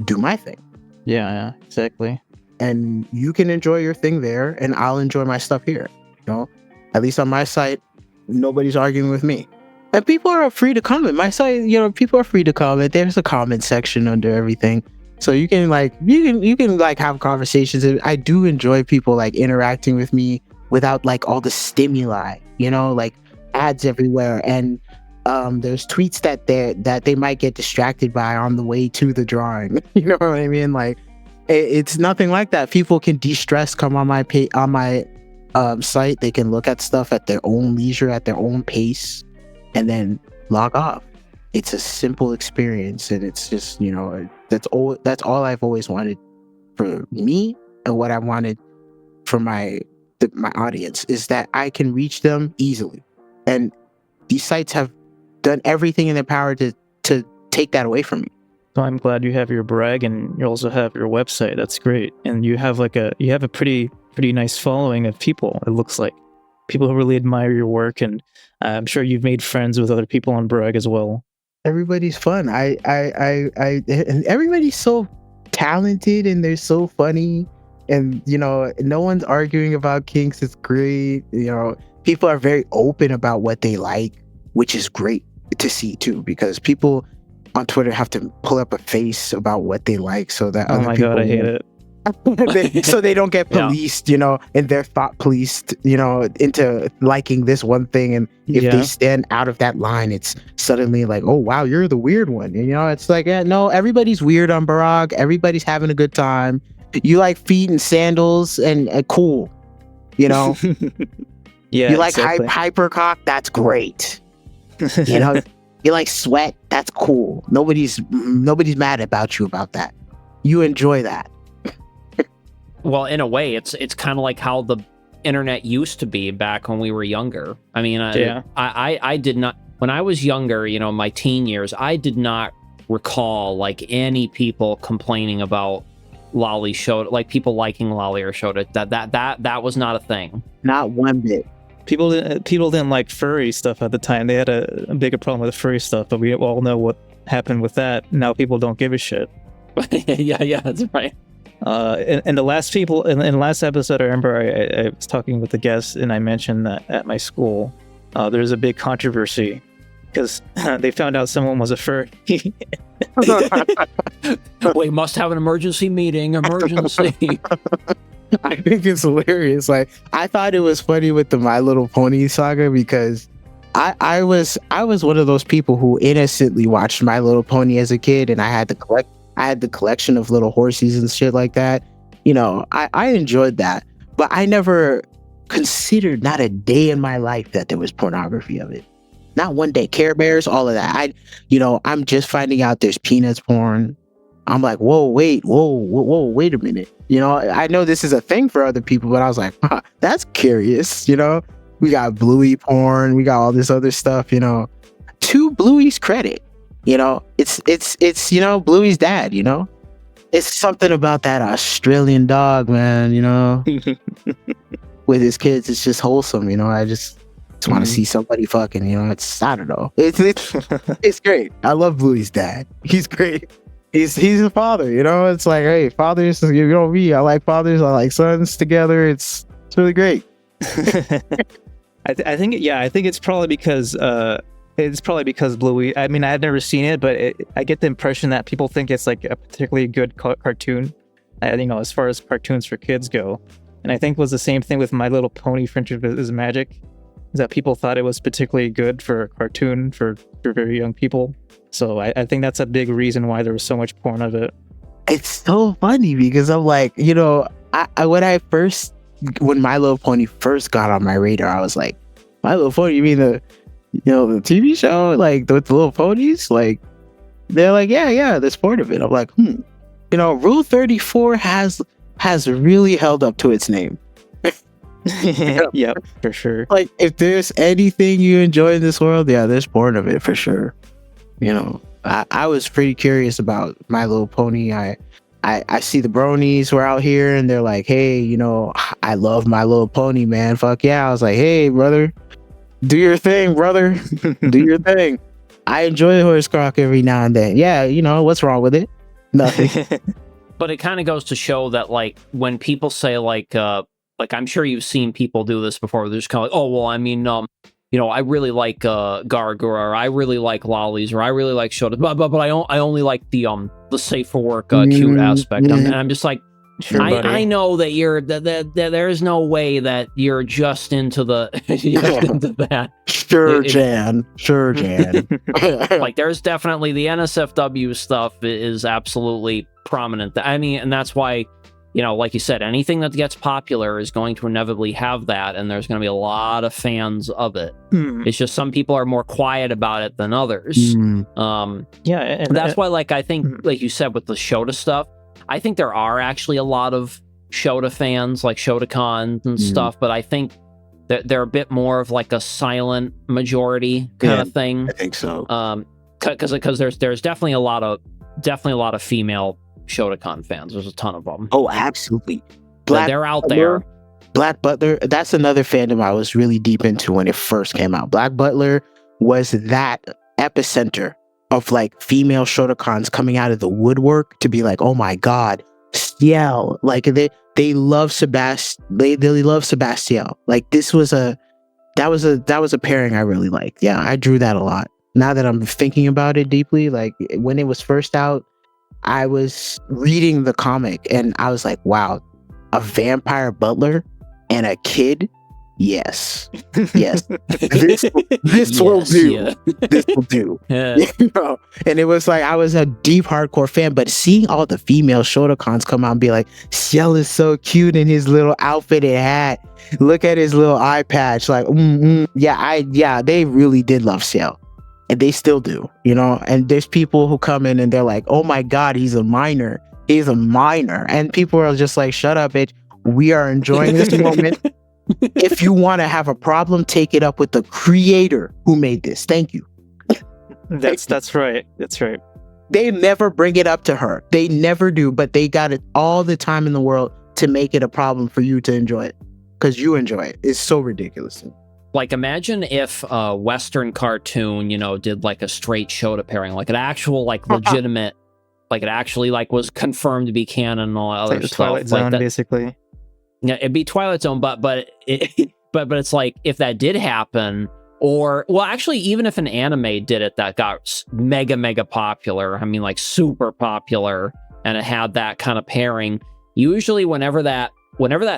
do my thing. Yeah, exactly. And you can enjoy your thing there, and I'll enjoy my stuff here. You know, at least on my site, nobody's arguing with me. And people are free to comment. My site, you know, people are free to comment. There's a comment section under everything. So you can have conversations. I do enjoy people like interacting with me without like all the stimuli, you know, like ads everywhere, and there's tweets that they might get distracted by on the way to the drawing. You know what I mean? Like It's nothing like that. People can de-stress, come on my site. They can look at stuff at their own leisure, at their own pace, and then log off. It's a simple experience, and it's just, that's all I've always wanted for me, and what I wanted for my audience is that I can reach them easily. And these sites have done everything in their power to take that away from me. So I'm glad you have your brag, and you also have your website. That's great. And you have a pretty nice following of people. It looks like people who really admire your work, and I'm sure you've made friends with other people on Brag as well. Everybody's fun. And everybody's so talented, and they're so funny, and no one's arguing about kinks. It's great. People are very open about what they like, which is great to see too, because people on Twitter have to pull up a face about what they like, so that other people, God, I hate it. So they don't get policed, and they're thought policed, into liking this one thing. And if they stand out of that line, it's suddenly like, oh wow, you're the weird one. It's like, no, everybody's weird on Barag. Everybody's having a good time. You like feet and sandals and cool, Yeah. You like exactly. hypercock, that's great. You like sweat, that's cool. Nobody's mad about you about that. You enjoy that. Well, in a way, it's kind of like how the internet used to be back when we were younger. I mean, I did not, when I was younger, my teen years, I did not recall like any people complaining about Lolly Showed, like people liking Lolly or Showed it. That was not a thing. Not one bit. People didn't like furry stuff at the time. They had a bigger problem with furry stuff, but we all know what happened with that. Now people don't give a shit. yeah, that's right. In the last episode, I remember I was talking with the guests, and I mentioned that at my school, there's a big controversy because they found out someone was a furry. We must have an emergency meeting. Emergency. I think it's hilarious. Like, I thought it was funny with the My Little Pony saga because I was one of those people who innocently watched My Little Pony as a kid, and I had the collection of little horses and shit like that. I enjoyed that, but I never considered, not a day in my life, that there was pornography of it. Not one day. Care Bears, all of that. I'm just finding out there's Peanuts porn. I'm like, wait a minute. I know this is a thing for other people, but I was like, that's curious. We got Bluey porn, we got all this other stuff. To Bluey's credit, it's Bluey's dad. It's something about that Australian dog, man. With his kids, it's just wholesome. I just want to see somebody fucking. It's, I don't know. It's great. I love Bluey's dad. He's great. He's a father, It's like, hey, fathers, me. I like fathers. I like sons together. It's really great. I think it's probably because Bluey. I mean, I've never seen it, but I get the impression that people think it's like a particularly good cartoon. As far as cartoons for kids go, and I think it was the same thing with My Little Pony: Friendship is Magic. Is that people thought it was particularly good for a cartoon for very young people. So I think that's a big reason why there was so much porn of it. It's so funny because I'm like, when My Little Pony first got on my radar, I was like, My Little Pony, you mean the TV show, like with the little ponies? Like, they're like, yeah, there's part of it. I'm like, Rule 34 has really held up to its name. Yep, for sure. Like, if there's anything you enjoy in this world, there's porn of it for sure. I was pretty curious about My Little Pony. I see the bronies were out here and they're like, hey, I love My Little Pony, man. Fuck yeah. I was like, hey, brother, do your thing, brother. Do your thing. I enjoy Horse Croc every now and then. Yeah, what's wrong with it? Nothing. But it kind of goes to show that, like, when people say, like I'm sure you've seen people do this before. They're just kind of like, oh, well, I mean, I really like Gargura, or I really like Lollies, or I really like Shota, but I only like the safe for work cute aspect. And I'm just like, Sure, buddy. I know that you're that there's no way that you're just into the just into that. Sure, It- Jan. Sure, Jan. Like there's definitely the NSFW stuff is absolutely prominent. I mean, and that's why, you know, like you said, anything that gets popular is going to inevitably have that, and there's going to be a lot of fans of it. It's just some people are more quiet about it than others. Yeah, and That's why, like, I think, like you said, with the Shota stuff, I think there are actually a lot of Shota fans, like ShotaCons and stuff, but I think that they're a bit more of like a silent majority kind of thing. I think so. Because there's definitely a lot of female ShotaCon fans. There's a ton of them. Oh, absolutely. They're out there. Black Butler, that's another fandom I was really deep into when it first came out. Black Butler was that epicenter of like female Shotacons coming out of the woodwork to be like, oh my god, Ciel. Like they love Sebastian. They love Sebastian. Like that was a pairing I really liked. Yeah, I drew that a lot. Now that I'm thinking about it deeply, like when it was first out, I was reading the comic and I was like, wow, a vampire butler and a kid. Yes. This will do. Yeah. This will do. Yeah. You know? And it was like I was a deep hardcore fan, but seeing all the female Shotacons come out and be like, Ciel is so cute in his little outfit and hat. Look at his little eye patch. Like, yeah, they really did love Ciel. And they still do, you know? And there's people who come in and they're like, oh my god, he's a minor. He's a minor. And people are just like, shut up, bitch. We are enjoying this moment. If you want to have a problem, take it up with the creator who made this. Thank you. That's right. That's right. They never bring it up to her. They never do, but they got it all the time in the world to make it a problem for you to enjoy it. Because you enjoy it. It's so ridiculous. Like, imagine if a Western cartoon, you know, did like a straight Shota pairing, like an actual, like legitimate, like it actually like was confirmed to be canon and all that It's other like the stuff. Twilight Zone, like that, basically. yeah, it'd be Twilight Zone, but it's like if that did happen, or well, actually, even if an anime did it that got mega popular, I mean, like super popular, and it had that kind of pairing, usually whenever that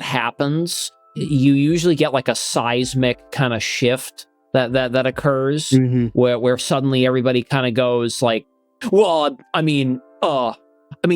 happens, you usually get like a seismic kind of shift that occurs where suddenly everybody kind of goes like, well, I mean,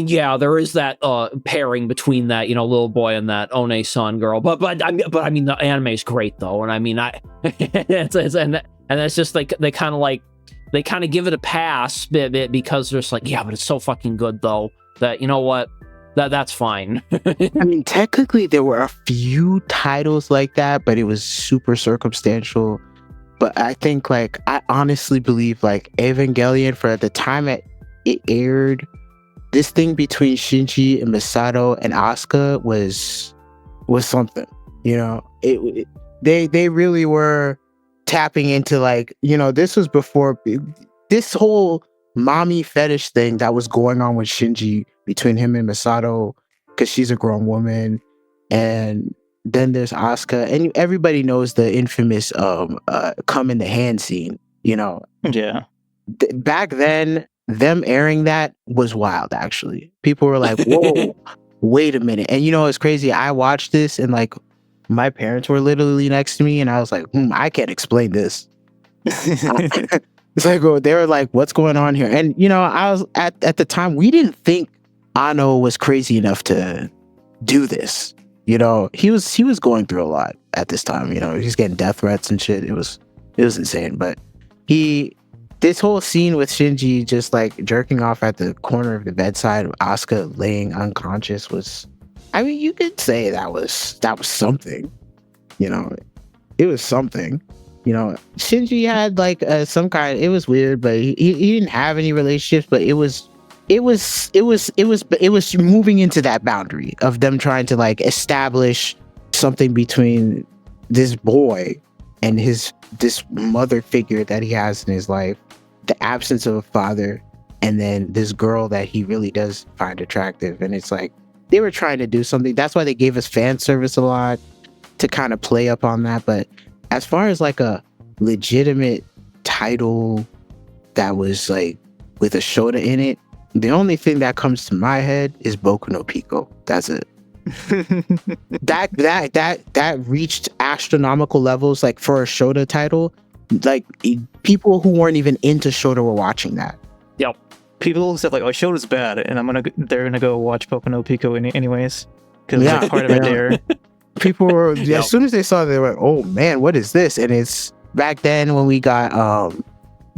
yeah, there is that pairing between that, you know, little boy and that One-san girl, but I mean, the anime is great though, and I mean, and that's just like they kind of give it a pass bit because they're just like, yeah, but it's so fucking good though that, you know what, that's fine. I mean, technically there were a few titles like that, but it was super circumstantial. But I think, like, I honestly believe, like, Evangelion, for the time it aired, this thing between Shinji and Misato and Asuka was something, you know. They really were tapping into, like, you know, this was before this whole mommy fetish thing that was going on with Shinji between him and Misato, because she's a grown woman, and then there's Asuka, and everybody knows the infamous come in the hand scene, you know. Yeah. Back then, them airing that was wild, actually. People were like, whoa, wait a minute. And you know, it's crazy. I watched this and like my parents were literally next to me and I was like, I can't explain this. It's like, oh, they were like, what's going on here? And you know, I was at the time, we didn't think Ano was crazy enough to do this. You know, he was going through a lot at this time. You know, he's getting death threats and shit. It was insane. But this whole scene with Shinji just like jerking off at the corner of the bedside of Asuka laying unconscious was, I mean, you could say that was something. You know, it was something. You know, Shinji had like some kind. It was weird, but he didn't have any relationships. But it was moving into that boundary of them trying to like establish something between this boy and this mother figure that he has in his life, the absence of a father, and then this girl that he really does find attractive. And it's like they were trying to do something. That's why they gave us fan service a lot to kind of play up on that. But as far as like a legitimate title that was like with a Shota in it, the only thing that comes to my head is Boku no Pico. That's it. that reached astronomical levels. Like for a Shota title, like people who weren't even into Shota were watching that. Yep. People said like, "Oh, Shota's bad," and they're gonna go watch Boku no Pico anyways because Yeah. like part of it there. People were Yep. as soon as they saw it, they were like, "Oh man, what is this?" And it's back then when we got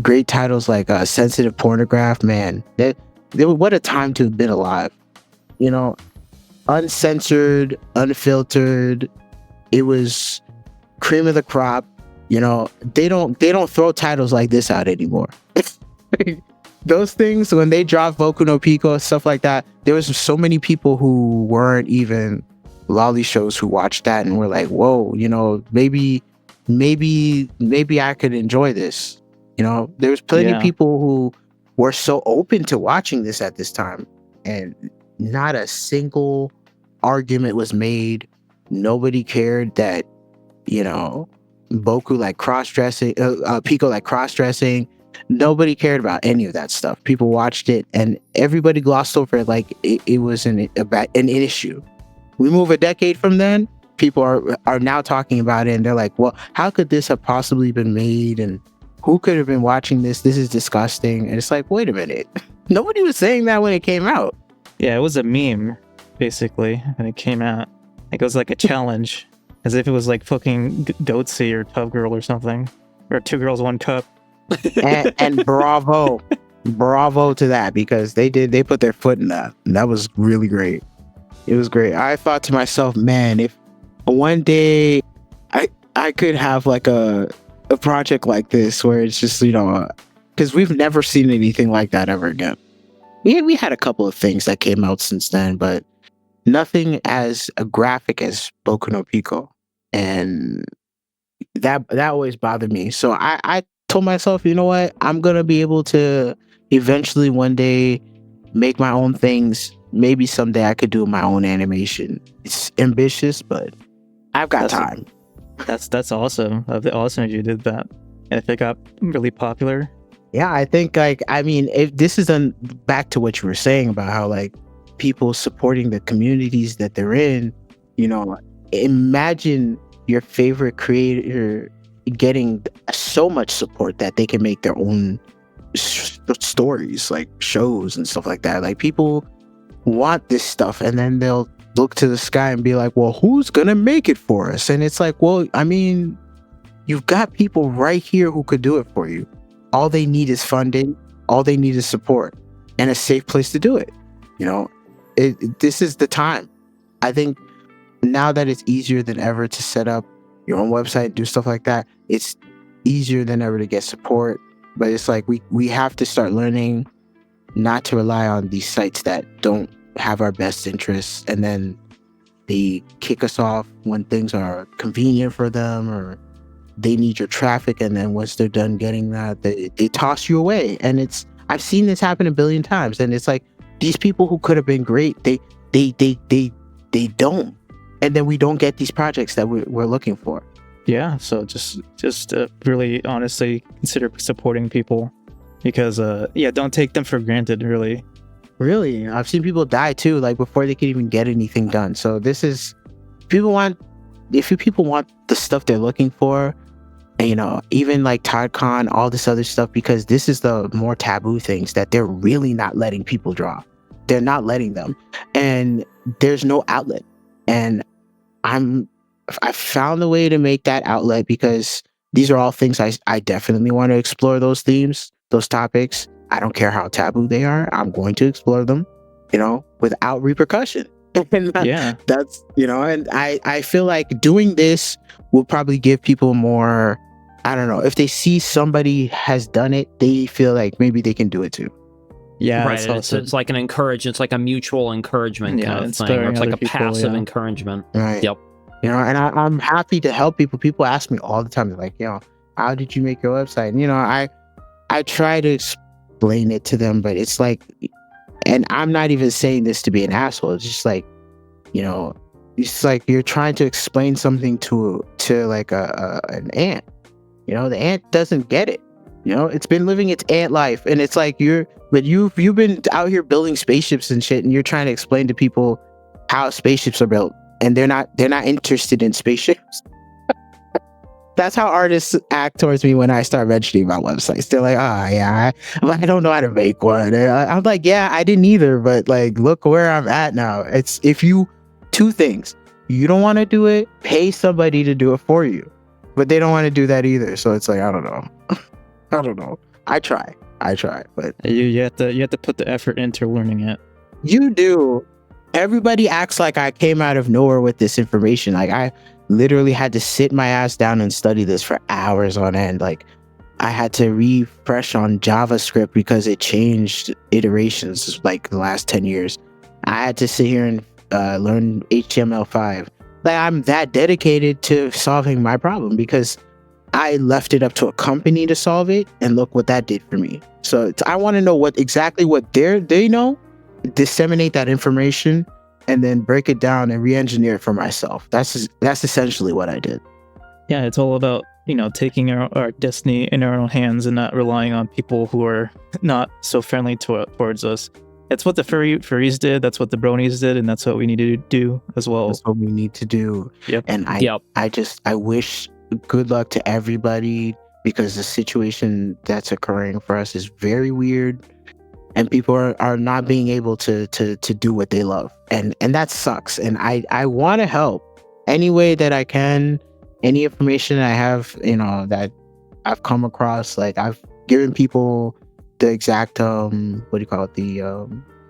great titles like Sensitive Pornograph. Man, what a time to have been alive. You know, uncensored, unfiltered. It was cream of the crop. You know, they don't throw titles like this out anymore. Those things, when they dropped Boku no Pico, stuff like that, there was so many people who weren't even lolly shows who watched that and were like, whoa, you know, maybe I could enjoy this. You know, there was plenty of people who were so open to watching this at this time, and not a single argument was made. Nobody cared that, you know, Boku like cross-dressing, Pico like cross-dressing. Nobody cared about any of that stuff. People watched it and everybody glossed over it like it was an issue. We move a decade from then, people are now talking about it and they're like, well, how could this have possibly been made? And who could have been watching this? This is disgusting. And it's like, wait a minute. Nobody was saying that when it came out. Yeah, it was a meme, basically, when it came out. Like, it was like a challenge, as if it was like fucking Goatsy or Tub Girl or something. Or Two Girls, One Cup. and bravo to that, because they put their foot in that. And that was really great. It was great. I thought to myself, man, if one day I could have like a project like this where it's just, you know, because we've never seen anything like that ever again. We had a couple of things that came out since then, but nothing as graphic as Boku no Pico. And that always bothered me. So I told myself, you know what? I'm going to be able to eventually one day make my own things. Maybe someday I could do my own animation. It's ambitious, but I've got time. That's awesome. Awesome if you did that. And if it got really popular. Yeah, I think if this is back to what you were saying about how like people supporting the communities that they're in, you know, imagine your favorite creator getting so much support that they can make their own stories, like shows and stuff like that. Like people want this stuff and then they'll look to the sky and be like, well, who's gonna make it for us? And it's like, well, I mean, you've got people right here who could do it for you. All they need is funding, all they need is support and a safe place to do it. You know, this is the time. I think now that it's easier than ever to set up your own website, do stuff like that, it's easier than ever to get support. But it's like we have to start learning not to rely on these sites that don't have our best interests, and then they kick us off when things are convenient for them, or they need your traffic, and then once they're done getting that, they toss you away. And I've seen this happen a billion times, and it's like these people who could have been great, they don't, and then we don't get these projects that we're looking for. Yeah, so just really honestly consider supporting people, because don't take them for granted, really. I've seen people die too, like before they could even get anything done. So this is, if people want the stuff they're looking for, and, you know, even like ToddCon, all this other stuff, because this is the more taboo things that they're really not letting people draw. They're not letting them, and there's no outlet. And I found a way to make that outlet, because these are all things I definitely want to explore, those themes, those topics. I don't care how taboo they are. I'm going to explore them, you know, without repercussion. And that's, you know, and I feel like doing this will probably give people more, I don't know, if they see somebody has done it, they feel like maybe they can do it too. Yeah, right. It's like an encouragement. It's like a mutual encouragement kind of thing. Or it's like a passive encouragement. Right. Yep. You know, and I'm happy to help people. People ask me all the time, they're like, you know, how did you make your website? And, you know, I try to explain it to them, but it's like, and I'm not even saying this to be an asshole. It's just like, you know, it's like you're trying to explain something to like an ant. You know, the ant doesn't get it. You know, it's been living its ant life, and it's like you've been out here building spaceships and shit, and you're trying to explain to people how spaceships are built, and they're not interested in spaceships. That's how artists act towards me when I start mentioning about websites. They're like, "Oh yeah, I don't know how to make one." And I'm like, "Yeah, I didn't either, but like, look where I'm at now." It's two things: you don't want to do it, pay somebody to do it for you, but they don't want to do that either. So it's like, I don't know. I don't know. I try, but You have to put the effort into learning it. you do. Everybody acts like I came out of nowhere with this information. Like, I literally had to sit my ass down and study this for hours on end. Like, I had to refresh on JavaScript because it changed iterations like the last 10 years. I had to sit here and learn HTML5. Like, I'm that dedicated to solving my problem because I left it up to a company to solve it, and look what that did for me. So I want to know what they know, disseminate that information, and then break it down and re-engineer it for myself. That's essentially what I did. Yeah, it's all about, taking our destiny in our own hands and not relying on people who are not so friendly towards us. That's what the furries did. That's what the bronies did, and that's what we need to do as well. That's what we need to do. Yep. And I wish good luck to everybody, because the situation that's occurring for us is very weird, and people are not being able to do what they love, and that sucks. And I want to help any way that I can. Any information I have, that I've come across, like, I've given people the exact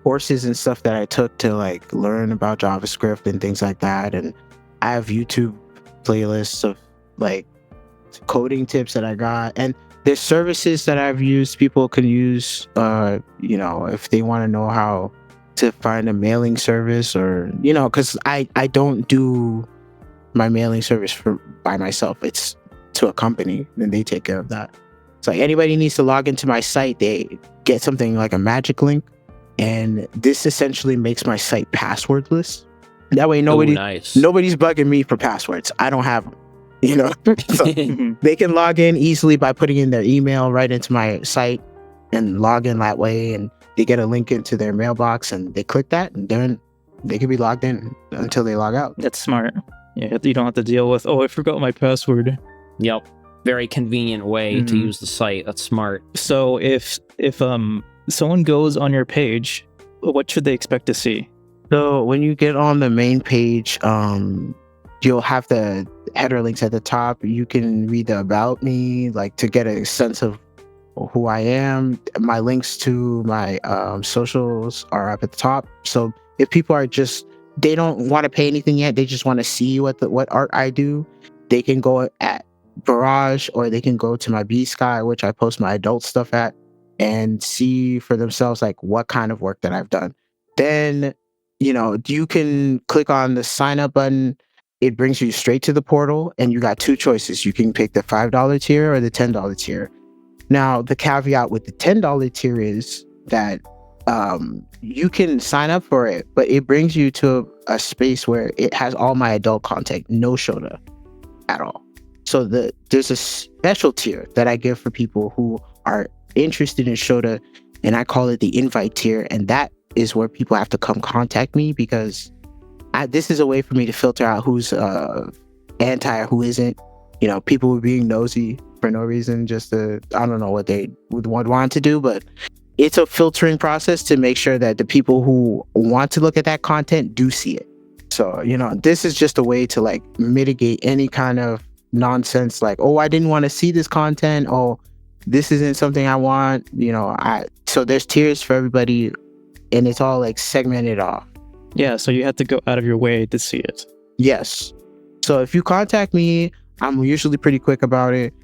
courses and stuff that I took to like learn about JavaScript and things like that. And I have YouTube playlists of like coding tips that I got, and there's services that I've used people can use if they want to know how to find a mailing service, or because I don't do my mailing service by myself. It's to a company, and they take care of that. So like, anybody needs to log into my site, they get something like a magic link, and this essentially makes my site passwordless. That way nobody's bugging me for passwords. I don't have them. So they can log in easily by putting in their email right into my site and log in that way, and they get a link into their mailbox, and they click that, and then they can be logged in until they log out. That's smart. Yeah, you don't have to deal with, I forgot my password. Yep. Very convenient way to use the site. That's smart. So if someone goes on your page, what should they expect to see? So when you get on the main page, you'll have the header links at the top. You can read the about me, like, to get a sense of who I am. My links to my socials are up at the top. So if people are they don't want to pay anything yet, they just want to see what art I do, they can go at Barrage, or they can go to my B-Sky, which I post my adult stuff at, and see for themselves like what kind of work that I've done. Then you can click on the sign up button. It brings you straight to the portal, and you got two choices. You can pick the $5 tier or the $10 tier. Now, the caveat with the $10 tier is that you can sign up for it, but it brings you to a space where it has all my adult content, no Shota at all. So there's a special tier that I give for people who are interested in Shota, and I call it the invite tier, and that is where people have to come contact me, because this is a way for me to filter out who's anti or who isn't. People were being nosy for no reason, just to, I don't know what they would want to do, but it's a filtering process to make sure that the people who want to look at that content do see it. So, this is just a way to like mitigate any kind of nonsense, like, oh, I didn't want to see this content, oh, this isn't something I want. So there's tiers for everybody, and it's all like segmented off. Yeah, so you have to go out of your way to see it. Yes. So if you contact me, I'm usually pretty quick about it.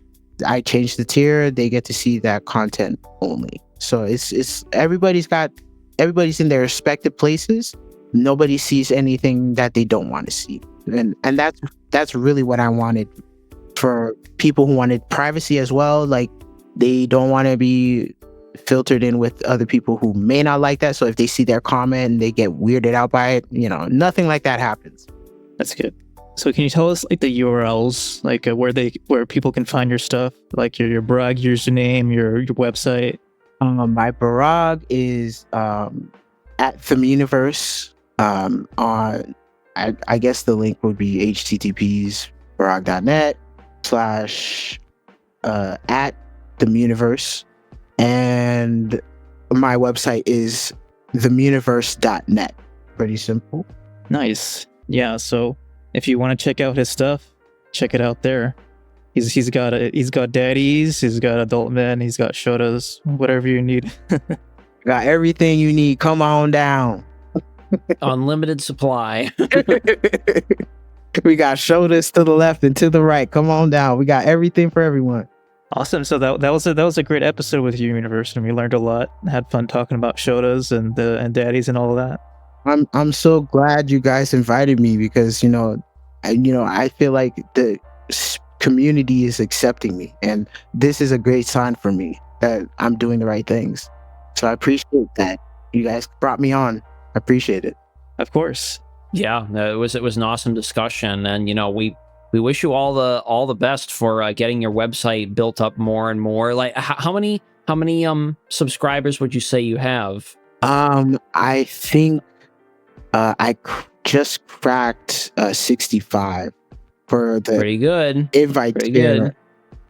I change the tier, they get to see that content only. So it's everybody's in their respective places. Nobody sees anything that they don't want to see. And that's really what I wanted for people who wanted privacy as well. Like, they don't want to be filtered in with other people who may not like that. So if they see their comment and they get weirded out by it, nothing like that happens. That's good. So can you tell us like the URLs, like where people can find your stuff, like your Barag username, your website? My Barag is at the Mewniverse. On I guess the link would be https:// at the Mewniverse, and my website is themewniverse.net. Pretty simple. Nice. Yeah. So if you want to check out his stuff, check it out there. He's got daddies, he's got adult men, he's got shotas, whatever you need. Got everything you need. Come on down. Unlimited supply. We got shoulders to the left and to the right. Come on down. We got everything for everyone. Awesome. So that was a great episode with you, Mewniverse, and we learned a lot. Had fun talking about shotas and daddies and all of that. I'm so glad you guys invited me because I feel like the community is accepting me, and this is a great sign for me that I'm doing the right things. So I appreciate that you guys brought me on. I appreciate it. Of course. Yeah, it was an awesome discussion, and we wish you all the best for getting your website built up more and more. Like, how many subscribers would you say you have? I think just cracked 65 for the pretty good invite. Pretty good.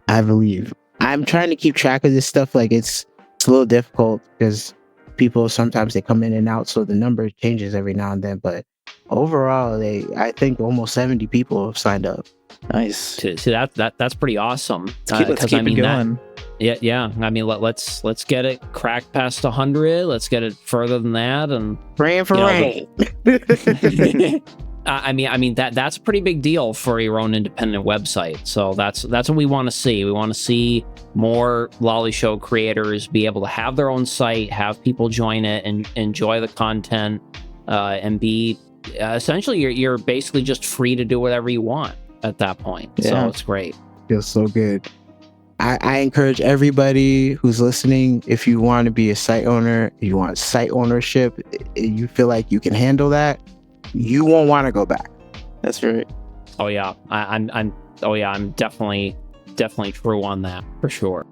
I believe. I'm trying to keep track of this stuff. Like it's a little difficult because people sometimes they come in and out, so the number changes every now and then. But overall, I think almost 70 people have signed up. Nice. See that's pretty awesome. Let's keep it going. Yeah. I mean, let's get it cracked past 100. Let's get it further than that, and praying for rain. I mean that's a pretty big deal for your own independent website. So that's what we want to see. We want to see more Lolly Show creators be able to have their own site, have people join it and enjoy the content, and be essentially you're basically just free to do whatever you want at that point. Yeah. So it's great. Feels so good. I encourage everybody who's listening, if you want to be a site owner, you want site ownership, you feel like you can handle that, you won't want to go back. That's right. Oh yeah, I'm definitely true on that for sure.